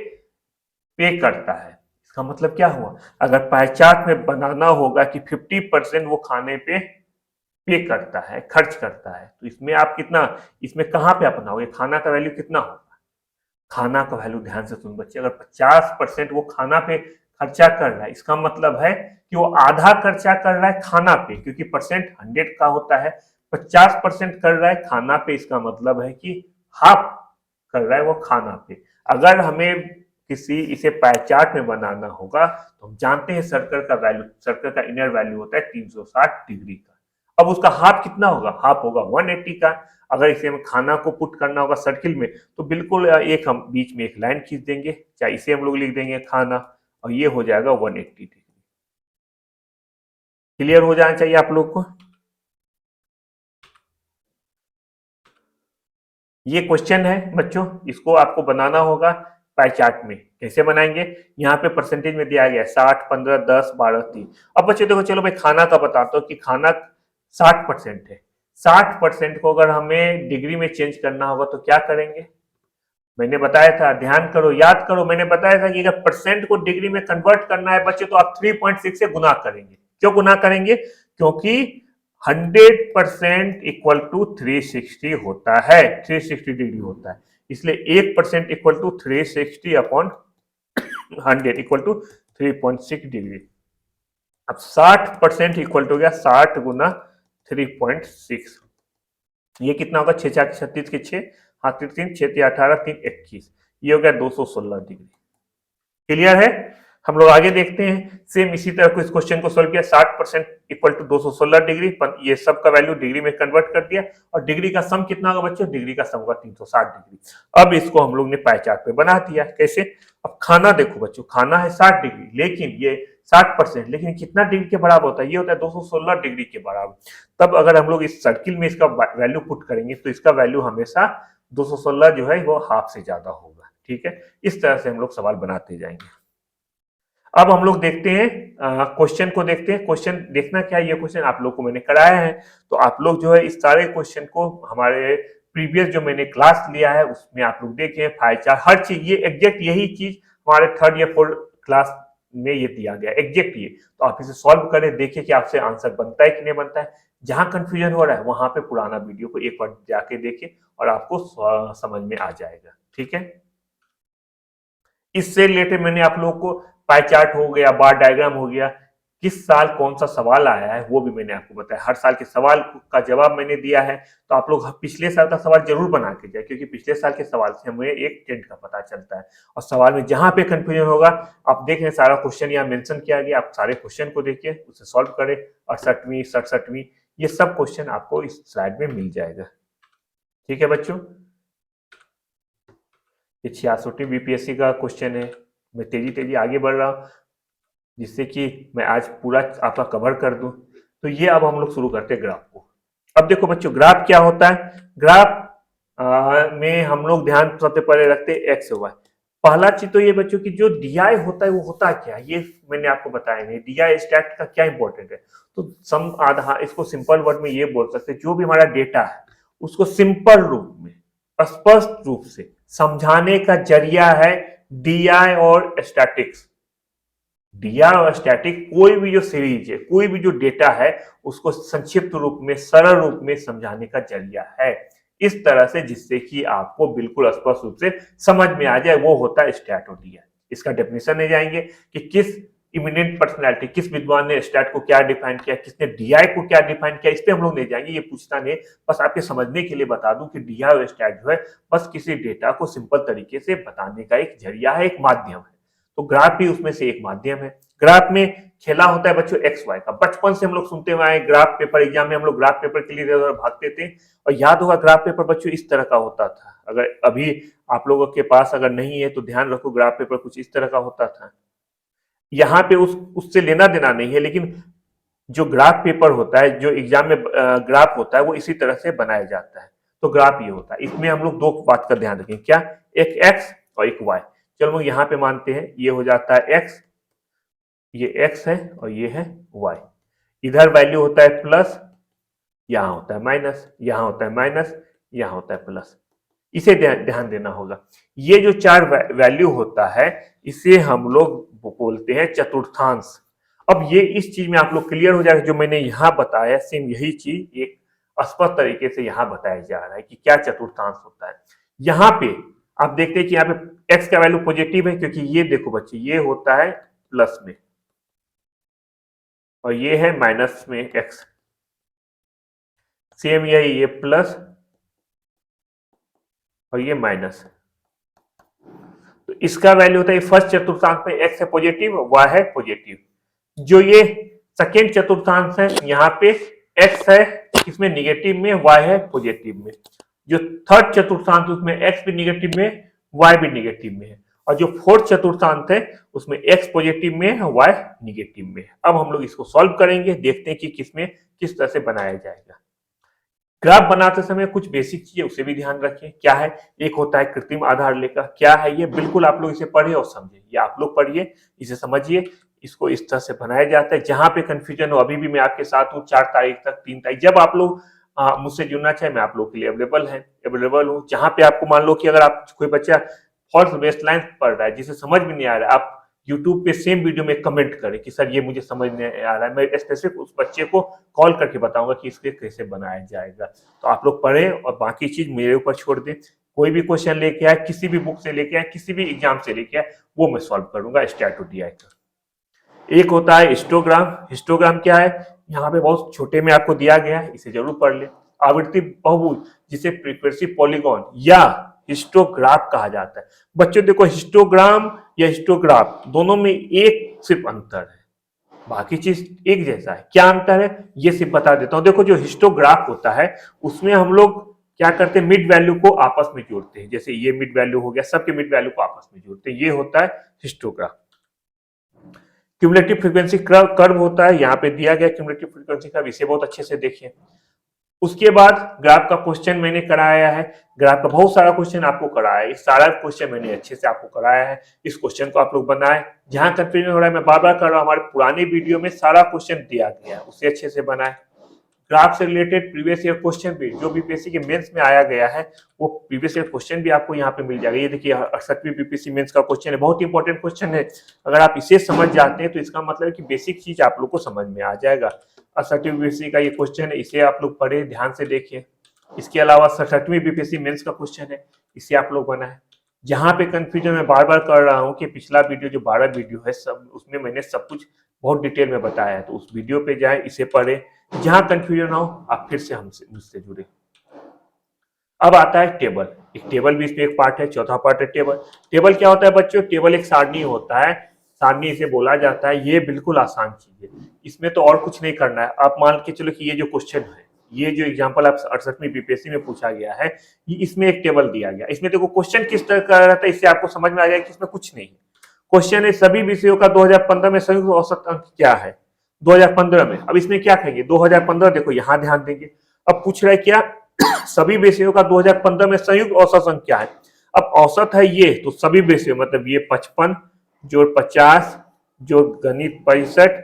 A: करता है, इसका मतलब क्या हुआ? अगर पाई चार्ट में बनाना होगा कि 50% वो खाने पे करता है, खर्च करता है, तो इसमें आप कितना, इसमें कहां पे अपनाओगे, खाना का वैल्यू कितना होगा? खाना का वैल्यू ध्यान से सुन बच्चे, अगर 50% वो खाना पे खर्चा कर रहा है, इसका मतलब है कि वो आधा खर्चा कर रहा है खाना पे, क्योंकि परसेंट 100 का होता है। 50% कर रहा है खाना पे, इसका मतलब है कि हाफ कर रहा है वो खाना पे। अगर हमें किसी इसे पाई चार्ट में बनाना होगा तो हम जानते हैं सर्कल का इनर वैल्यू होता है 360 डिग्री का। अब उसका हाफ कितना होगा? हाफ होगा 180 का। अगर इसे हम खाना को पुट करना होगा सर्किल में तो बिल्कुल एक हम बीच में एक लाइन खींच देंगे, चाहे इसे हम लोग लिख देंगे खाना, और ये हो जाएगा 180 डिग्री। क्लियर हो जाना चाहिए आप लोग को। ये क्वेश्चन है बच्चों, इसको आपको बनाना होगा पाई चार्ट में। कैसे बनाएंगे? यहाँ पे परसेंटेज में दिया गया 60, 15, 10, 12, 3। अब बच्चों देखो, चलो भाई खाना का बताता हूँ कि खाना 60% है। 60% को अगर हमें डिग्री में चेंज करना होगा तो क्या करेंगे? मैंने बताया था, ध्यान करो, याद करो, मैंने बताया था कि अगर परसेंट को डिग्री में कन्वर्ट करना है बच्चे तो आप 3.6 से गुना करेंगे। क्यों गुना करेंगे? क्योंकि 100% इक्वल टू 360 होता है, 360 डिग्री होता है, इसलिए 1% equal to 360 upon 100 equal to 3.6 degree. अब 60% इक्वल टू गया 60 गुना 3.6, ये कितना होगा? 6 4 36 के 6, हाथ 3 6 18 3 21, ये हो गया 216 डिग्री। क्लियर है? हम लोग आगे देखते हैं। सेम इसी तरह को इस क्वेश्चन को सोल्व किया, 60% इक्वल टू 216 डिग्री, ये सब का वैल्यू डिग्री में कन्वर्ट कर दिया, और डिग्री का सम कितना होगा बच्चों? डिग्री का सम होगा 360 डिग्री। अब इसको हम लोग ने पाई चार्ट पे बना दिया। कैसे? अब खाना देखो बच्चों, खाना है 60 डिग्री, लेकिन ये 60%, लेकिन कितना डिग्री के बराबर होता है? ये होता है 216 डिग्री के बराबर। तब अगर हम लोग इस सर्किल में इसका वैल्यू पुट करेंगे तो इसका वैल्यू हमेशा 216 जो है वो हाफ से ज्यादा होगा। ठीक है, इस तरह से हम लोग सवाल बनाते जाएंगे। अब हम लोग देखते हैं क्वेश्चन को देखते हैं। क्वेश्चन देखना क्या है, ये क्वेश्चन आप लोग को मैंने कराया है, तो आप लोग जो है इस सारे क्वेश्चन को हमारे प्रीवियस जो मैंने क्लास लिया है उसमें आप लोग देखें, पाई चार्ट हर चीज, ये एग्जैक्ट यही चीज हमारे 3rd या 4th क्लास में ये दिया गया एग्जैक्ट ये। तो आप इसे सॉल्व करें, देखिए कि आपसे आंसर बनता है कि नहीं बनता है। जहां कंफ्यूजन हो रहा है वहां पे पुराना वीडियो को एक बार जाके देखिए और आपको समझ में आ जाएगा। ठीक है, इससे रिलेटेड मैंने आप लोगों को पाई चार्ट हो गया, बार डायग्राम हो गया, किस साल कौन सा सवाल आया है वो भी मैंने आपको बताया। हर साल के सवाल का जवाब मैंने दिया है, तो आप लोग पिछले साल का सवाल जरूर बना के जाए, क्योंकि पिछले साल के सवाल से हमें एक ट्रेंड का पता चलता है। और सवाल में जहां पे कंफ्यूजन होगा, आप देख रहे हैं सारा क्वेश्चन यहाँ मेंशन किया गया, आप सारे क्वेश्चन को देखिए, उसे सॉल्व करें। 68वीं 67वीं ये सब क्वेश्चन आपको इस स्लाइड में मिल जाएगा। ठीक है बच्चों, ये 66वीं बीपीएससी का क्वेश्चन है। मैं तेजी तेजी आगे बढ़ रहा हूँ, जिससे कि मैं आज पूरा आपका कवर कर दूं। तो ये अब हम लोग शुरू करते हैं ग्राफ को। अब देखो बच्चों, ग्राफ क्या होता है? ग्राफ में हम लोग ध्यान सबसे पहले रखते हैं एक्स और वाई। पहला चीज तो ये बच्चों की जो डीआई होता है वो होता क्या है, ये मैंने आपको बताया नहीं। डीआई स्टैट का क्या इंपॉर्टेंट है? तो सम आधा, इसको सिंपल वर्ड में ये बोल सकते हैं, जो भी हमारा डेटा है उसको सिंपल रूप में, स्पष्ट रूप से समझाने का जरिया है डीआई और स्टैटिक्स। डीआई और स्टैटिक कोई भी जो सीरीज है, कोई भी जो डेटा है, उसको संक्षिप्त रूप में, सरल रूप में समझाने का जरिया है, इस तरह से, जिससे कि आपको बिल्कुल स्पष्ट रूप से समझ में आ जाए, वो होता है स्टैट और डीआई। इसका डेफिनेशन ले जाएंगे कि किस इमिनेंट पर्सनैलिटी, किस विद्वान ने स्टैट को क्या डिफाइन किया, किसने डीआई को क्या डिफाइन किया, इस पे हम लोग नहीं जाएंगे, ये पूछता नहीं। बस आपके समझने के लिए बता दूं कि डीआई और स्टैट जो है बस किसी डेटा को सिंपल तरीके से बताने का एक जरिया है, एक माध्यम है। तो ग्राफ भी उसमें से एक माध्यम है। ग्राफ में खेला होता है बच्चों एक्स वाई का, बचपन से हम लोग सुनते हुए आए। ग्राफ पेपर एग्जाम में हम लोग ग्राफ पेपर के लिए भागते थे, और याद होगा ग्राफ पेपर बच्चों इस तरह का होता था। अगर अभी आप लोगों के पास अगर नहीं है तो ध्यान रखो, ग्राफ पेपर कुछ इस तरह का होता था। यहाँ पे उससे लेना देना नहीं है, लेकिन जो ग्राफ पेपर होता है, जो एग्जाम में ग्राफ होता है, वो इसी तरह से बनाया जाता है। तो ग्राफ ये होता है। इसमें हम लोग दो बात का ध्यान रखें, क्या? एक एक्स और एक वाई। चलो हम यहाँ पे मानते हैं ये हो जाता है एक्स, ये एक्स है और ये है वाई। इधर वैल्यू होता है प्लस, यहां होता है माइनस, यहां होता है माइनस, यहां होता है प्लस। इसे ध्यान देना होगा। ये जो चार वैल्यू होता है, इसे हम लोग बोलते हैं चतुर्थांश। अब ये इस चीज में आप लोग क्लियर हो जाएगा, जो मैंने यहां बताया सेम यही चीज एक स्पष्ट तरीके से यहां बताया जा रहा है कि क्या चतुर्थांश होता है। यहाँ पे आप देखते हैं कि यहाँ पे एक्स का वैल्यू पॉजिटिव है, क्योंकि ये देखो बच्चे, ये होता है प्लस में और ये है माइनस में एक्स। सेम यही, ये प्लस और ये माइनस। तो इसका वैल्यू होता है फर्स्ट चतुर्थांश में एक्स है पॉजिटिव, वाई है पॉजिटिव। जो ये सेकेंड चतुर्थांश है, यहाँ पे एक्स है इसमें निगेटिव में, वाई है पॉजिटिव में। जो थर्ड चतुर्थांश उसमें एक्स भी निगेटिव में, वाई भी निगेटिव में है। और जो फोर्थ चतुर्थांश है उसमें एक्स पॉजिटिव में है, वाई निगेटिव में है। अब हम लोग इसको सॉल्व करेंगे, देखते हैं कि किसमें किस तरह से बनाया जाएगा। ग्राफ बनाते समय कुछ बेसिक चीजें उसे भी ध्यान रखें। क्या है? एक होता है कृत्रिम आधार लेखा। क्या है ये? बिल्कुल आप लोग इसे पढ़िए और समझिए। ये आप लोग पढ़िए, इसे समझिए, इसको इस तरह से बनाया जाता है। जहां पे कंफ्यूजन हो, अभी भी मैं आपके साथ हूँ 4 तारीख तक, 3 तारीख, जब आप लोग मुझसे जुड़ना चाहे, मैं आप लोग के लिए अवेलेबल हूँ। जहां पे आपको मान लो कि अगर आप कोई बच्चा फॉल्स बेसलाइन पढ़ रहा है, जिसे समझ में नहीं आ रहा है, आप यूट्यूब पे सेम वीडियो में कमेंट करें कि सर ये मुझे समझ नहीं आ रहा है, मैं स्पेसिफिक उस बच्चे को कॉल करके बताऊंगा कि इसके कैसे बनाया जाएगा। तो आप लोग पढ़ें और बाकी चीज मेरे ऊपर छोड़ दें। कोई भी क्वेश्चन लेके आए, किसी भी बुक से लेके आए, किसी भी एग्जाम से लेके आए, वो मैं सॉल्व करूंगा स्टैट और डीआई का। एक होता है हिस्टोग्राम। हिस्टोग्राम क्या है? यहाँ पे बहुत छोटे में आपको दिया गया है, इसे जरूर पढ़ ले। आवृत्ति बहुभुज, जिसे फ्रीक्वेंसी पॉलीगॉन या हिस्टोग्राफ कहा जाता है। बच्चों देखो, हिस्टोग्राम या हिस्टोग्राफ दोनों में एक सिर्फ अंतर है, बाकी चीज एक जैसा है। क्या अंतर है ये सिर्फ बता देता हूं। देखो, जो हिस्टोग्राफ होता है उसमें हम लोग क्या करते हैं, मिड वैल्यू को आपस में जोड़ते हैं। जैसे ये मिड वैल्यू हो गया, सबके मिड वैल्यू को आपस में जोड़ते हैं, ये होता है हिस्टोग्राफ। क्यूमुलेटिव फ्रीक्वेंसी कर्व होता है, यहाँ पे दिया गया क्यूमुलेटिव फ्रीक्वेंसी कर्व, इसे बहुत अच्छे से देखिए। उसके बाद ग्राफ का क्वेश्चन मैंने कराया है। ग्राफ का बहुत सारा क्वेश्चन आपको कराया है, सारा क्वेश्चन मैंने अच्छे से आपको कराया है। इस क्वेश्चन को आप लोग बनाए। जहां कंफ्यूजन हो रहा है, मैं बार बार कर रहा हूं, हमारे पुराने वीडियो में सारा क्वेश्चन दिया गया है, उसे अच्छे से बनाए। ग्राफ से रिलेटेड प्रीवियस ईयर क्वेश्चन भी, जो बीपीएससी के मेंस में आया गया है, वो प्रीवियस ईयर क्वेश्चन भी आपको यहाँ पे मिल जाएगा। ये देखिए 68वीं बीपीएससी मेंस का क्वेश्चन है, बहुत इंपॉर्टेंट क्वेश्चन है। अगर आप इसे समझ जाते हैं तो इसका मतलब है कि बेसिक चीज आप लोग को समझ में आ जाएगा। 68वीं बीपीएससी का ये क्वेश्चन है, इसे आप लोग पढ़े, ध्यान से देखिए। इसके अलावा 67वीं बीपीएससी मेंस का क्वेश्चन है, इसे आप लोग बनाए। जहां पे कंफ्यूजन मैं बार बार कर रहा हूँ कि पिछला वीडियो जो 12 वीडियो है, सब उसमें मैंने सब कुछ बहुत डिटेल में बताया है, तो उस वीडियो पे जाए, इसे पढ़े, जहां कंफ्यूजन हो आप फिर से हमसे मुझसे जुड़े। अब आता है टेबल। एक टेबल भी इसमें एक पार्ट है, चौथा पार्ट है टेबल। टेबल क्या होता है बच्चों? टेबल एक सारणी होता है, सारणी इसे बोला जाता है। ये बिल्कुल आसान चीज है, इसमें तो और कुछ नहीं करना है। आप मान के चलो कि ये जो क्वेश्चन है, ये जो एग्जांपल आप 68वीं बीपीएससी में पूछा गया है, ये इसमें एक टेबल दिया गया। इसमें देखो क्वेश्चन किस तरह का रहता है, इससे आपको समझ में आ जाएगा कि इसमें कुछ नहीं है। क्वेश्चन है सभी विषयों का 2015 में संयुक्त औसत अंक क्या है 2015 में। अब इसमें क्या कहेंगे 2015, देखो यहां ध्यान देंगे। अब पूछ रहा है क्या सभी विषयों का 2015 में संयुक्त औसत अंक क्या है। अब औसत है ये, तो सभी विषयों मतलब ये 55 जोड़ 50 जोड़ गणित 65,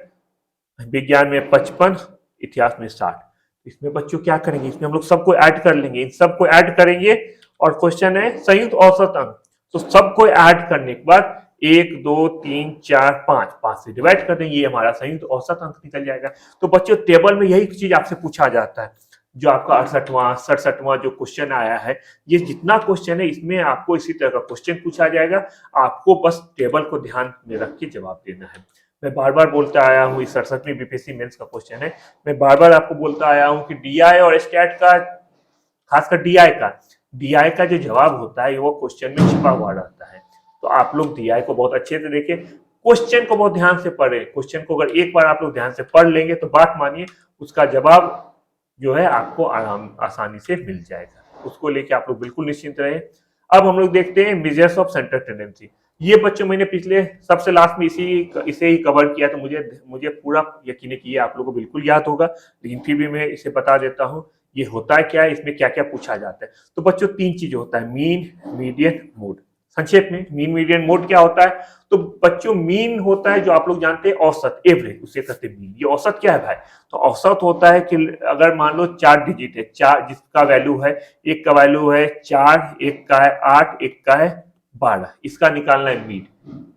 A: विज्ञान में 55, इतिहास में 60। इसमें बच्चों क्या करेंगे, इसमें हम लोग सबको ऐड कर लेंगे, इन सबको ऐड करेंगे और क्वेश्चन है संयुक्त औसत अंक। तो सबको ऐड करने के बाद 1 2 3 4 5, 5 से डिवाइड कर देंगे, ये हमारा संयुक्त औसत अंक निकल जाएगा। तो बच्चों टेबल में यही चीज आपसे पूछा जाता है। जो आपका 68वां 67वां जो क्वेश्चन आया है, ये जितना क्वेश्चन है इसमें आपको इसी तरह का क्वेश्चन पूछा जाएगा। आपको बस टेबल को ध्यान में रख के जवाब देना है। मैं बार बार बोलता आया हूँ, इस 68वीं बीपीएससी मेंस का क्वेश्चन है, मैं बार बार आपको बोलता आया हूँ कि डीआई और स्टैट का, खासकर डीआई का जो जवाब होता है वो क्वेश्चन में छिपा हुआ रहता है। तो आप लोग डीआई को बहुत अच्छे से देखें, क्वेश्चन को बहुत ध्यान से पढ़े। क्वेश्चन को अगर एक बार आप लोग ध्यान से पढ़ लेंगे तो बात मानिए उसका जवाब जो है आपको आसानी से मिल जाएगा। उसको लेके आप लोग बिल्कुल निश्चिंत रहे। अब हम लोग देखते हैं मेजर्स ऑफ सेंट्रल टेंडेंसी। ये बच्चों मैंने पिछले सबसे लास्ट में इसे ही कवर किया, तो मुझे पूरा यकीन है कि ये आप लोगों को बिल्कुल याद होगा, लेकिन फिर भी मैं इसे बता देता हूँ ये होता है क्या है, इसमें क्या क्या पूछा जाता है। तो बच्चों 3 चीज होता है, मीन, मीडियन, मोड। संक्षेप में मीन, मीडियन, मोड क्या होता है? तो बच्चों मीन होता है जो आप लोग जानते हैं औसत, एवरेज, उसे कहते हैं मीन। ये औसत क्या है भाई? तो औसत होता है कि अगर मान लो 4 डिजिट है, 4 जिसका वैल्यू है, एक का वैल्यू है 4, एक का है 8, एक का है 12, इसका निकालना है मीन।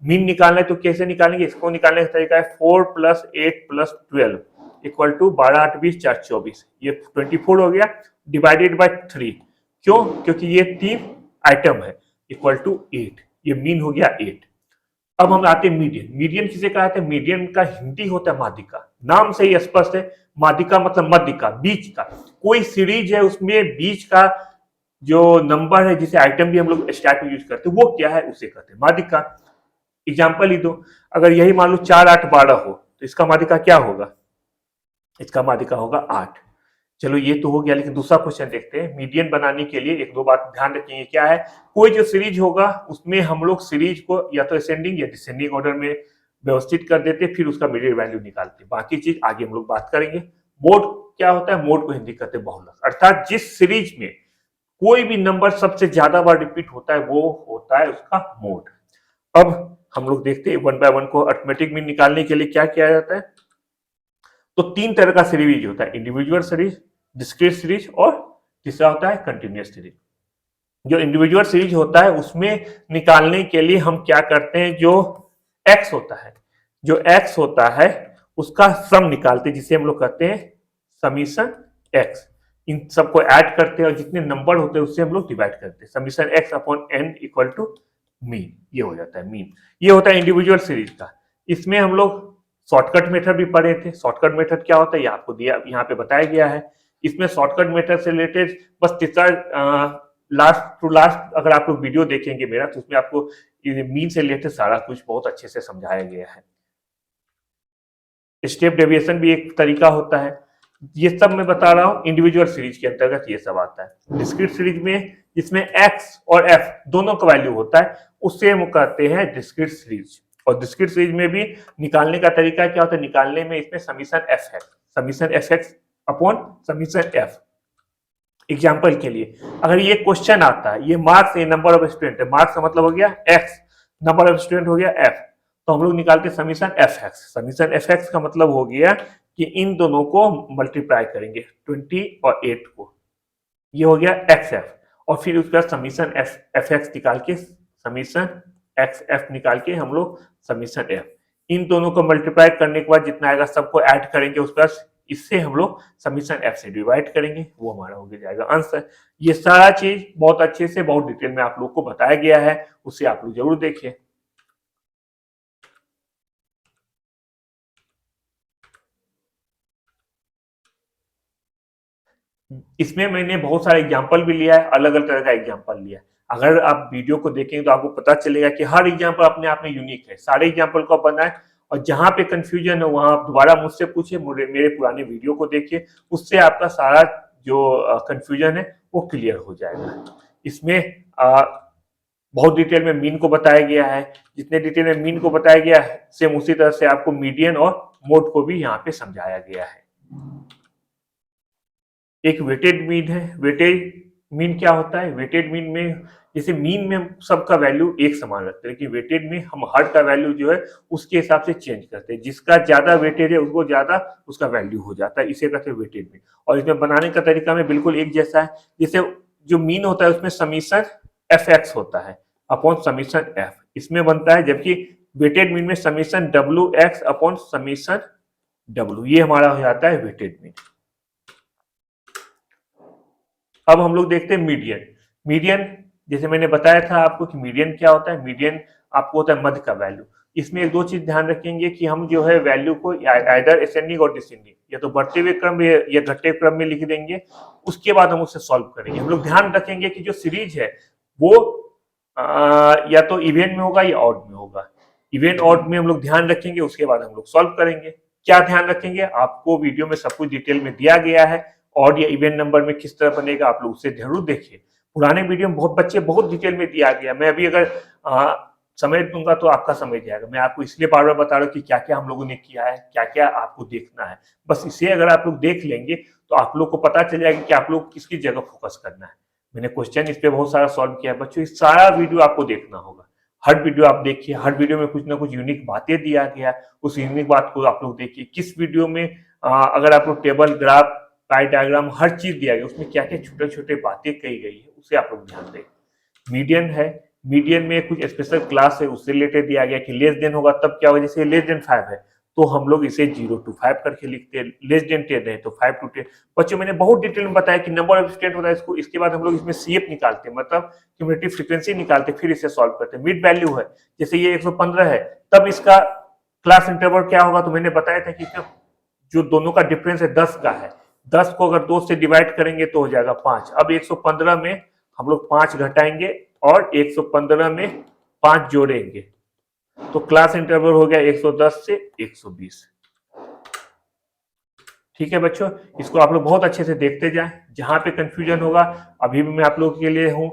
A: मीन निकालना है तो कैसे निकालेंगे? इसको निकालने का तरीका है 4 + 8 + 12 इक्वल टू 12 8 20 4 24, ये 24 हो गया, डिवाइडेड बाय 3। क्यों? क्योंकि ये 3 आइटम है, इक्वल टू 8, ये मीन हो गया 8। अब हम आते हैं मीडियन। मीडियन किसे कहते हैं? मीडियन का हिंदी होता है माध्यिका, नाम से ही स्पष्ट है। माध्यिका मतलब मध्य का, बीच का। कोई सीरीज है उसमें बीच का जो नंबर है, जिसे आइटम भी हम लोग स्टैट में यूज करते हैं, वो क्या है? उसे कहते हैं माध्यिका। एग्जाम्पल ही दो, अगर यही मान लो 4 8 12 हो तो इसका माध्यिका क्या होगा? इसका माध्यिका होगा 8। चलो ये तो हो गया, लेकिन दूसरा क्वेश्चन देखते हैं। मीडियन बनाने के लिए एक दो बात ध्यान रखेंगे, क्या है? कोई जो सीरीज होगा उसमें हम लोग सीरीज को या तो असेंडिंग या डिसेंडिंग ऑर्डर में व्यवस्थित कर देते, फिर उसका मीडियन वैल्यू निकालते। बाकी चीज आगे हम लोग बात करेंगे। मोड क्या होता है? मोड को हिंदी कहते हैं बहुलक, अर्थात जिस सीरीज में कोई भी नंबर सबसे ज्यादा बार रिपीट होता है वो होता है उसका मोड। अब हम लोग देखते हैं वन बाय वन को। अर्थमेटिक मीन निकालने के लिए क्या किया जाता है? तो 3 तरह का सीरीज होता है, इंडिविजुअल सीरीज, डिस्क्रीट सीरीज और तीसरा होता है कंटिन्यूअस सीरीज। जो इंडिविजुअल सीरीज होता है उसमें निकालने के लिए हम क्या करते हैं, जो एक्स होता है, जो एक्स होता है उसका सम निकालते हैं, जिसे हम लोग कहते हैं समीशन एक्स। इन सबको ऐड करते हैं और जितने नंबर होते हैं उससे हम लोग डिवाइड करते हैं। Summation X upon N equal to mean, ये हो जाता है मीन। ये होता है इंडिविजुअल सीरीज का। इसमें हम लोग शॉर्टकट मेथड भी पढ़े थे। शॉर्टकट मेथड क्या होता है ये आपको दिया, यहाँ पे बताया गया है। इसमें शॉर्टकट मेथड से रिलेटेड बस तीसरा लास्ट टू लास्ट अगर आप लोग वीडियो देखेंगे मेरा, तो उसमें आपको मीन से रिलेटेड सारा कुछ बहुत अच्छे से समझाया गया है। स्टेप डेविएशन भी एक तरीका होता है। ये सब मैं बता रहा हूं इंडिविजुअल सीरीज के अंतर्गत ये सब आता है। डिस्क्रीट सीरीज में जिसमें एक्स और एफ दोनों का वैल्यू होता है उससे हम कहते हैं डिस्क्रीट सीरीज। और डिस्क्रीट सीरीज में भी निकालने का तरीका क्या होता है? निकालने में इसमें समीशन एफ है, summation F x upon summation F. Example के लिए अगर ये क्वेश्चन आता है, ये marks A number of student है, मार्क्स का मतलब हो गया एक्स, नंबर ऑफ स्टूडेंट हो गया एफ, तो हम लोग निकालते हैं summation F x. Summation F x का मतलब हो गया कि इन दोनों को मल्टीप्लाई करेंगे 20 और 8 को, ये हो गया एक्स एफ। और फिर उसके बाद समीशन एफ एक्स निकाल के, समीशन एक्स एफ निकाल के हम लोग समीशन एफ, इन दोनों को मल्टीप्लाई करने के बाद जितना आएगा सबको ऐड करेंगे, उसके बाद इससे हम लोग समीशन एफ से डिवाइड करेंगे, वो हमारा हो जाएगा आंसर। ये सारा चीज बहुत अच्छे से बहुत डिटेल में आप लोग को बताया गया है, उसे आप लोग जरूर देखिए। इसमें मैंने बहुत सारे एग्जाम्पल भी लिया है, अलग अलग तरह का एग्जाम्पल लिया है। अगर आप वीडियो को देखेंगे तो आपको पता चलेगा कि हर एग्जाम्पल अपने आप में यूनिक है। सारे एग्जाम्पल को आप बनाएं और जहां पे कंफ्यूजन है वहां आप दोबारा मुझसे पूछिए, मेरे पुराने वीडियो को देखिए, उससे आपका सारा जो कंफ्यूजन है वो क्लियर हो जाएगा। इसमें बहुत डिटेल में मीन को बताया गया है। जितने डिटेल में मीन को बताया गया है सेम उसी तरह से आपको मीडियन और मोड को भी यहाँ पे समझाया गया है। एक वेटेड मीन है। वेटेड मीन क्या होता है? वेटेड मीन में जैसे मीन में हम सबका वैल्यू एक समान रखते हैं, लेकिन वेटेड में हम हर का वैल्यू जो है उसके हिसाब से चेंज करते हैं। जिसका ज्यादा वेटेज है उसको ज्यादा उसका वैल्यू हो जाता है, इसे कहते हैं वेटेड मीन। और इसमें बनाने का तरीका में बिल्कुल एक जैसा है। जैसे जो मीन होता है उसमें समीशन एफ एक्स होता है अपॉन समीशन एफ, इसमें बनता है। जबकि वेटेड मीन में summation W x upon summation W, ये हमारा हो जाता है वेटेड मीन। अब हम लोग देखते हैं मीडियन। मीडियन जैसे मैंने बताया था आपको कि मीडियन क्या होता है। मीडियन आपको होता है मध्य का वैल्यू। इसमें एक दो चीज ध्यान रखेंगे कि हम जो है वैल्यू को आइदर असेंडिंग और डिसेंडिंग, या तो बढ़ते हुए क्रम में या घटते हुए क्रम में लिख देंगे, उसके बाद हम उसे सॉल्व करेंगे। हम लोग ध्यान रखेंगे कि जो सीरीज है वो या तो इवेन में होगा या ऑड में होगा। इवेन ऑड में हम लोग ध्यान रखेंगे, उसके बाद हम लोग सॉल्व करेंगे। क्या ध्यान रखेंगे? आपको वीडियो में सब कुछ डिटेल में दिया गया है। ऑड या इवेन नंबर में किस तरह बनेगा आप लोग उसे जरूर देखिए। पुराने वीडियो में बहुत बच्चे बहुत डिटेल में दिया गया। मैं अभी अगर समय दूंगा तो आपका समय जाएगा। मैं आपको इसलिए बार बार बता रहा हूँ कि क्या क्या हम लोगों ने किया है, क्या क्या आपको देखना है। बस इसे अगर आप लोग देख लेंगे तो आप लोग को पता चल जाएगा कि आप लोग किसकी जगह फोकस करना है। मैंने क्वेश्चन इस पे बहुत सारा सॉल्व किया है बच्चों। इस सारा वीडियो आपको देखना होगा। हर वीडियो आप देखिए, हर वीडियो में कुछ ना कुछ यूनिक बातें दिया गया है, उस यूनिक बात को आप लोग देखिए। किस वीडियो में अगर आप लोग टेबल ग्राफ पाई डायग्राम हर चीज दिया गया, उसमें क्या क्या छोटे छोटे बातें कही गई है उसे आप लोग ध्यान दें। मीडियन है। मीडियन में कुछ स्पेशल क्लास है, उससे रिलेटेड दिया गया कि लेस देन होगा तब क्या होगा। जैसे लेस देन 5 है तो हम लोग इसे 0 to 5 करके लिखते हैं। लेस देन 10 है तो 5 to 10। बच्चों मैंने बहुत डिटेल में बताया कि नंबर ऑफ स्टूडेंट होता है इसको। इसके बाद हम लोग इसमें सीएफ निकालते हैं, मतलब क्यूमुलेटिव फ्रीक्वेंसी निकालते हैं, फिर इसे सॉल्व करते हैं। मिड वैल्यू है, जैसे ये 115 है तब इसका क्लास इंटरवल क्या होगा, तो मैंने बताया था कि जो दोनों का डिफरेंस है 10 का है। 10 को अगर 2 से डिवाइड करेंगे तो हो जाएगा 5। अब 115 में हम लोग 5 घटाएंगे और 115 में 5 जोड़ेंगे तो क्लास इंटरवल हो गया 110 से 120। ठीक है बच्चों, इसको आप लोग बहुत अच्छे से देखते जाएं। जहां पे कंफ्यूजन होगा अभी भी मैं आप लोगों के लिए हूं,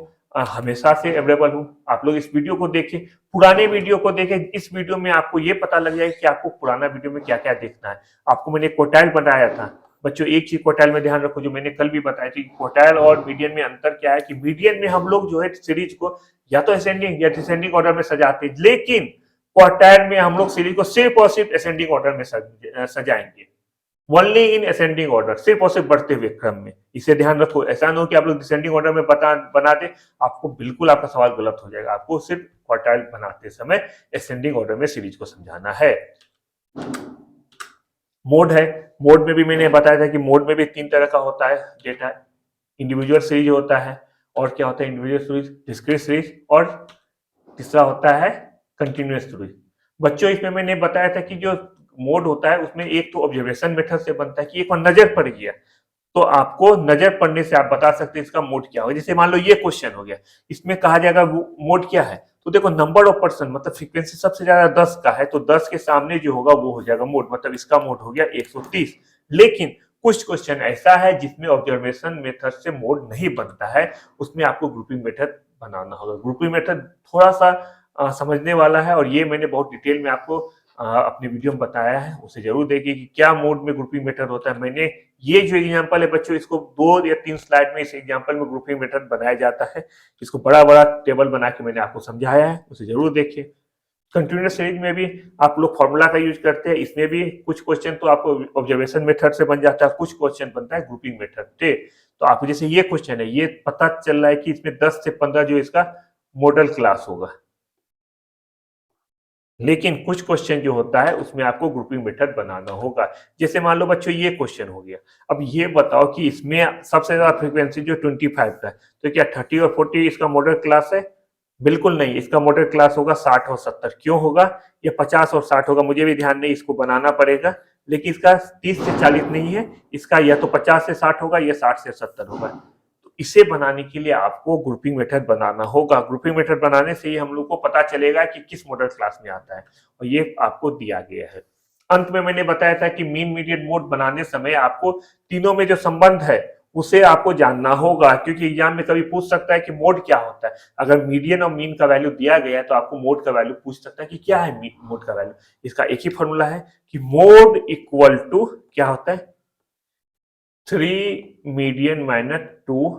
A: हमेशा से अवेलेबल हूं। आप लोग इस वीडियो को देखिए, पुराने वीडियो को देखें। इस वीडियो में आपको ये पता लग जाएगा कि आपको पुराना वीडियो में क्या क्या देखना है। आपको मैंने क्वोटाइल बनाया था बच्चों। एक चीज क्वोटाइल में ध्यान रखो, जो मैंने कल भी बताया थी, क्वोटाइल और मीडियन में अंतर क्या है कि मीडियन में हम लोग जो है सीरीज को या तो असेंडिंग या डिसेंडिंग ऑर्डर में सजाते हैं, लेकिन क्वार्टाइल में हम लोग सीरीज को सिर्फ और सिर्फ असेंडिंग ऑर्डर में सजाएंगे। ओनली इन असेंडिंग ऑर्डर, सिर्फ और सिर्फ बढ़ते हुए क्रम में। इसे ध्यान रखो, ऐसा ना हो कि आप लोग डिसेंडिंग ऑर्डर में बना दे, आपको बिल्कुल आपका सवाल गलत हो जाएगा। आपको सिर्फ क्वार्टाइल बनाते समय असेंडिंग ऑर्डर में सीरीज को समझाना है। मोड है। मोड में भी मैंने बताया था कि मोड में भी 3 तरह का होता है डेटा। इंडिविजुअल सीरीज होता है, और क्या होता है इंडिविजुअल सीरीज, डिस्क्रीट सीरीज, और तीसरा होता है कंटिन्यूअस सीरीज। बच्चों इसमें मैंने बताया था कि जो मोड होता है उसमें एक तो ऑब्जर्वेशन मेथड से बनता है कि एक बार नजर पड़ गया तो आपको नजर पड़ने से आप बता सकते हैं इसका मोड क्या होगा। जैसे मान लो ये क्वेश्चन हो गया, इसमें कहा जाएगा मोड क्या है, तो देखो नंबर ऑफ पर्सन मतलब फ्रीक्वेंसी सबसे ज्यादा 10 का है तो 10 के सामने जो होगा वो हो जाएगा मोड, मतलब इसका मोड हो गया 130। लेकिन कुछ क्वेश्चन ऐसा है जिसमें ऑब्जर्वेशन मेथड से मोड नहीं बनता है, उसमें आपको ग्रुपिंग मेथड बनाना होगा। ग्रुपिंग मेथड थोड़ा सा समझने वाला है, और ये मैंने बहुत डिटेल में आपको अपने वीडियो में बताया है, उसे जरूर देखिए कि क्या मोड में ग्रुपिंग मेथड होता है। मैंने ये जो एग्जांपल है बच्चों, इसको 2 या 3 स्लाइड में इस एग्जांपल में ग्रुपिंग मेथड बनाया जाता है। इसको बड़ा बड़ा टेबल बना के मैंने आपको समझाया है, उसे जरूर देखिए। कंटिन्यूअस सीरीज में भी आप लोग फॉर्मूला का यूज करते हैं। इसमें भी कुछ क्वेश्चन तो आपको ऑब्जर्वेशन मेथड से बन जाता है, कुछ क्वेश्चन बनता है ग्रुपिंग मेथड से। तो आपको जैसे ये क्वेश्चन है, ये पता चल रहा है कि इसमें 10 से 15 जो इसका मॉडल क्लास होगा, लेकिन कुछ क्वेश्चन जो होता है उसमें आपको ग्रुपिंग मेथड बनाना होगा। जैसे मान लो बच्चों ये क्वेश्चन हो गया, अब ये बताओ कि इसमें सबसे ज्यादा फ्रीक्वेंसी जो 25 का है, तो क्या 30 और 40 इसका मॉडल क्लास है? बिल्कुल नहीं, इसका मॉडल क्लास होगा 60 और 70। क्यों होगा? ये 50 और 60 होगा, मुझे भी ध्यान नहीं, इसको बनाना पड़ेगा। लेकिन इसका 30 से 40 नहीं है, इसका या तो 50 से 60 होगा या 60 से 70 होगा। तो इसे बनाने के लिए आपको ग्रुपिंग मेथड बनाना होगा। ग्रुपिंग मेथड बनाने से ही हम लोग को पता चलेगा कि किस मॉडल क्लास में आता है, और ये आपको दिया गया है। अंत में मैंने बताया था कि मीन मीडियन मोड बनाने समय आपको तीनों में जो संबंध है उसे आपको जानना होगा, क्योंकि एग्जाम में कभी पूछ सकता है कि मोड क्या होता है। अगर मीडियन और मीन का वैल्यू दिया गया है तो आपको मोड का वैल्यू पूछ सकता है कि क्या है मोड का वैल्यू। इसका एक ही फॉर्मूला है कि मोड इक्वल टू क्या होता है, 3 मीडियन माइनस 2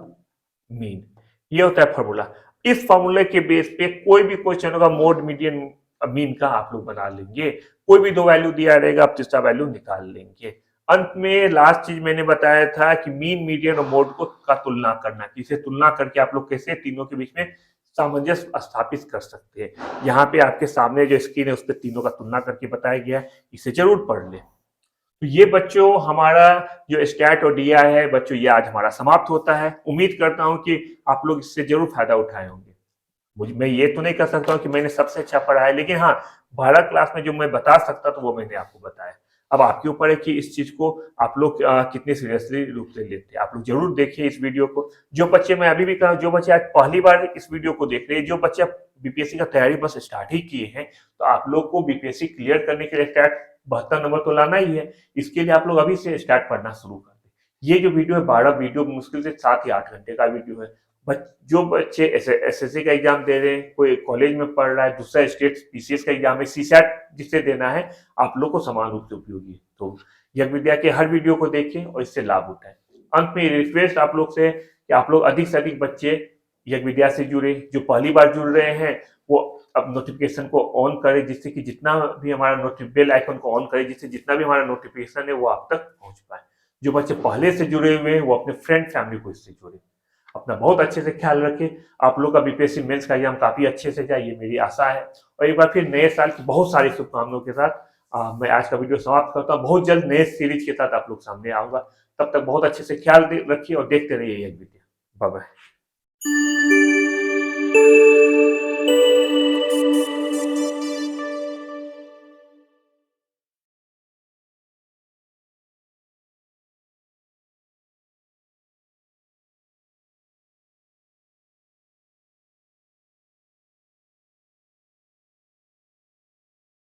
A: मीन, ये होता है फॉर्मूला। इस फॉर्मूले के बेस पे कोई भी क्वेश्चन होगा मोड मीडियन मीन का आप लोग बना लेंगे। कोई भी दो वैल्यू दिया रहेगा, आप तीसरा वैल्यू निकाल लेंगे। अंत में लास्ट चीज मैंने बताया था कि मीन मीडियन और मोड को का तुलना करना, इसे तुलना करके आप लोग कैसे तीनों के बीच में सामंजस्य स्थापित कर सकते हैं। यहाँ पे आपके सामने जो स्क्रीन है उस पर तीनों का तुलना करके बताया गया है, इसे जरूर पढ़ ले। तो ये बच्चों हमारा जो स्टैट और डीआई है बच्चों, ये आज हमारा समाप्त होता है। उम्मीद करता हूं कि आप लोग इससे जरूर फायदा उठाए होंगे। मुझे, मैं ये तो नहीं कर सकता हूं कि मैंने सबसे अच्छा पढ़ा है, लेकिन हाँ 12 क्लास में जो मैं बता सकता तो वो मैंने आपको बताया। अब आपके ऊपर है कि इस चीज को आप लोग कितने सीरियसली रूप से लेते हैं। आप लोग जरूर देखिए इस वीडियो को। जो बच्चे, मैं अभी भी कह रहा हूं, जो बच्चे आज पहली बार इस वीडियो को देख रहे हैं, जो बच्चे बीपीएससी का तैयारी बस स्टार्ट ही किए हैं, तो आप लोग को बीपीएससी क्लियर करने के लिए स्टार्ट 72 नंबर तो लाना ही है। इसके लिए आप लोग अभी से स्टार्ट पढ़ना शुरू कर दें। ये जो वीडियो है 12 वीडियो मुश्किल से 7 या 8 घंटे का वीडियो है। जो बच्चे एसएससी का एग्जाम दे रहे हैं, कोई कॉलेज में पढ़ रहा है, दूसरा स्टेट पीसीएस का एग्जाम है, सीसैट जिसे देना है, आप लोग को समान रूप से उपयोगी है। तो यज्ञ विद्या के हर वीडियो को देखें और इससे लाभ उठाएं। अंत में रिक्वेस्ट आप लोग से कि आप लोग अधिक से अधिक बच्चे यज्ञ विद्या से जुड़े। जो पहली बार जुड़ रहे हैं वो अब नोटिफिकेशन को ऑन करें, जिससे कि जितना भी हमारा बेल आइकन को ऑन करें, जिससे जितना भी हमारा नोटिफिकेशन है वो आप तक पहुंच पाए। जो बच्चे पहले से जुड़े हुए हैं वो अपने फ्रेंड फैमिली को इससे जोड़े। अपना बहुत अच्छे से ख्याल रखें। आप लोग का बीपीएससी मेंस का एग्जाम काफी अच्छे से जाए, ये मेरी आशा है। और एक बार फिर नए साल की बहुत सारी शुभकामनाओं के साथ मैं आज का वीडियो समाप्त करता हूँ। बहुत जल्द नए सीरीज के साथ आप लोग सामने आऊंगा। तब तक बहुत अच्छे से ख्याल रखिए और देखते रहिए यज्ञ विद्या। Bye bye.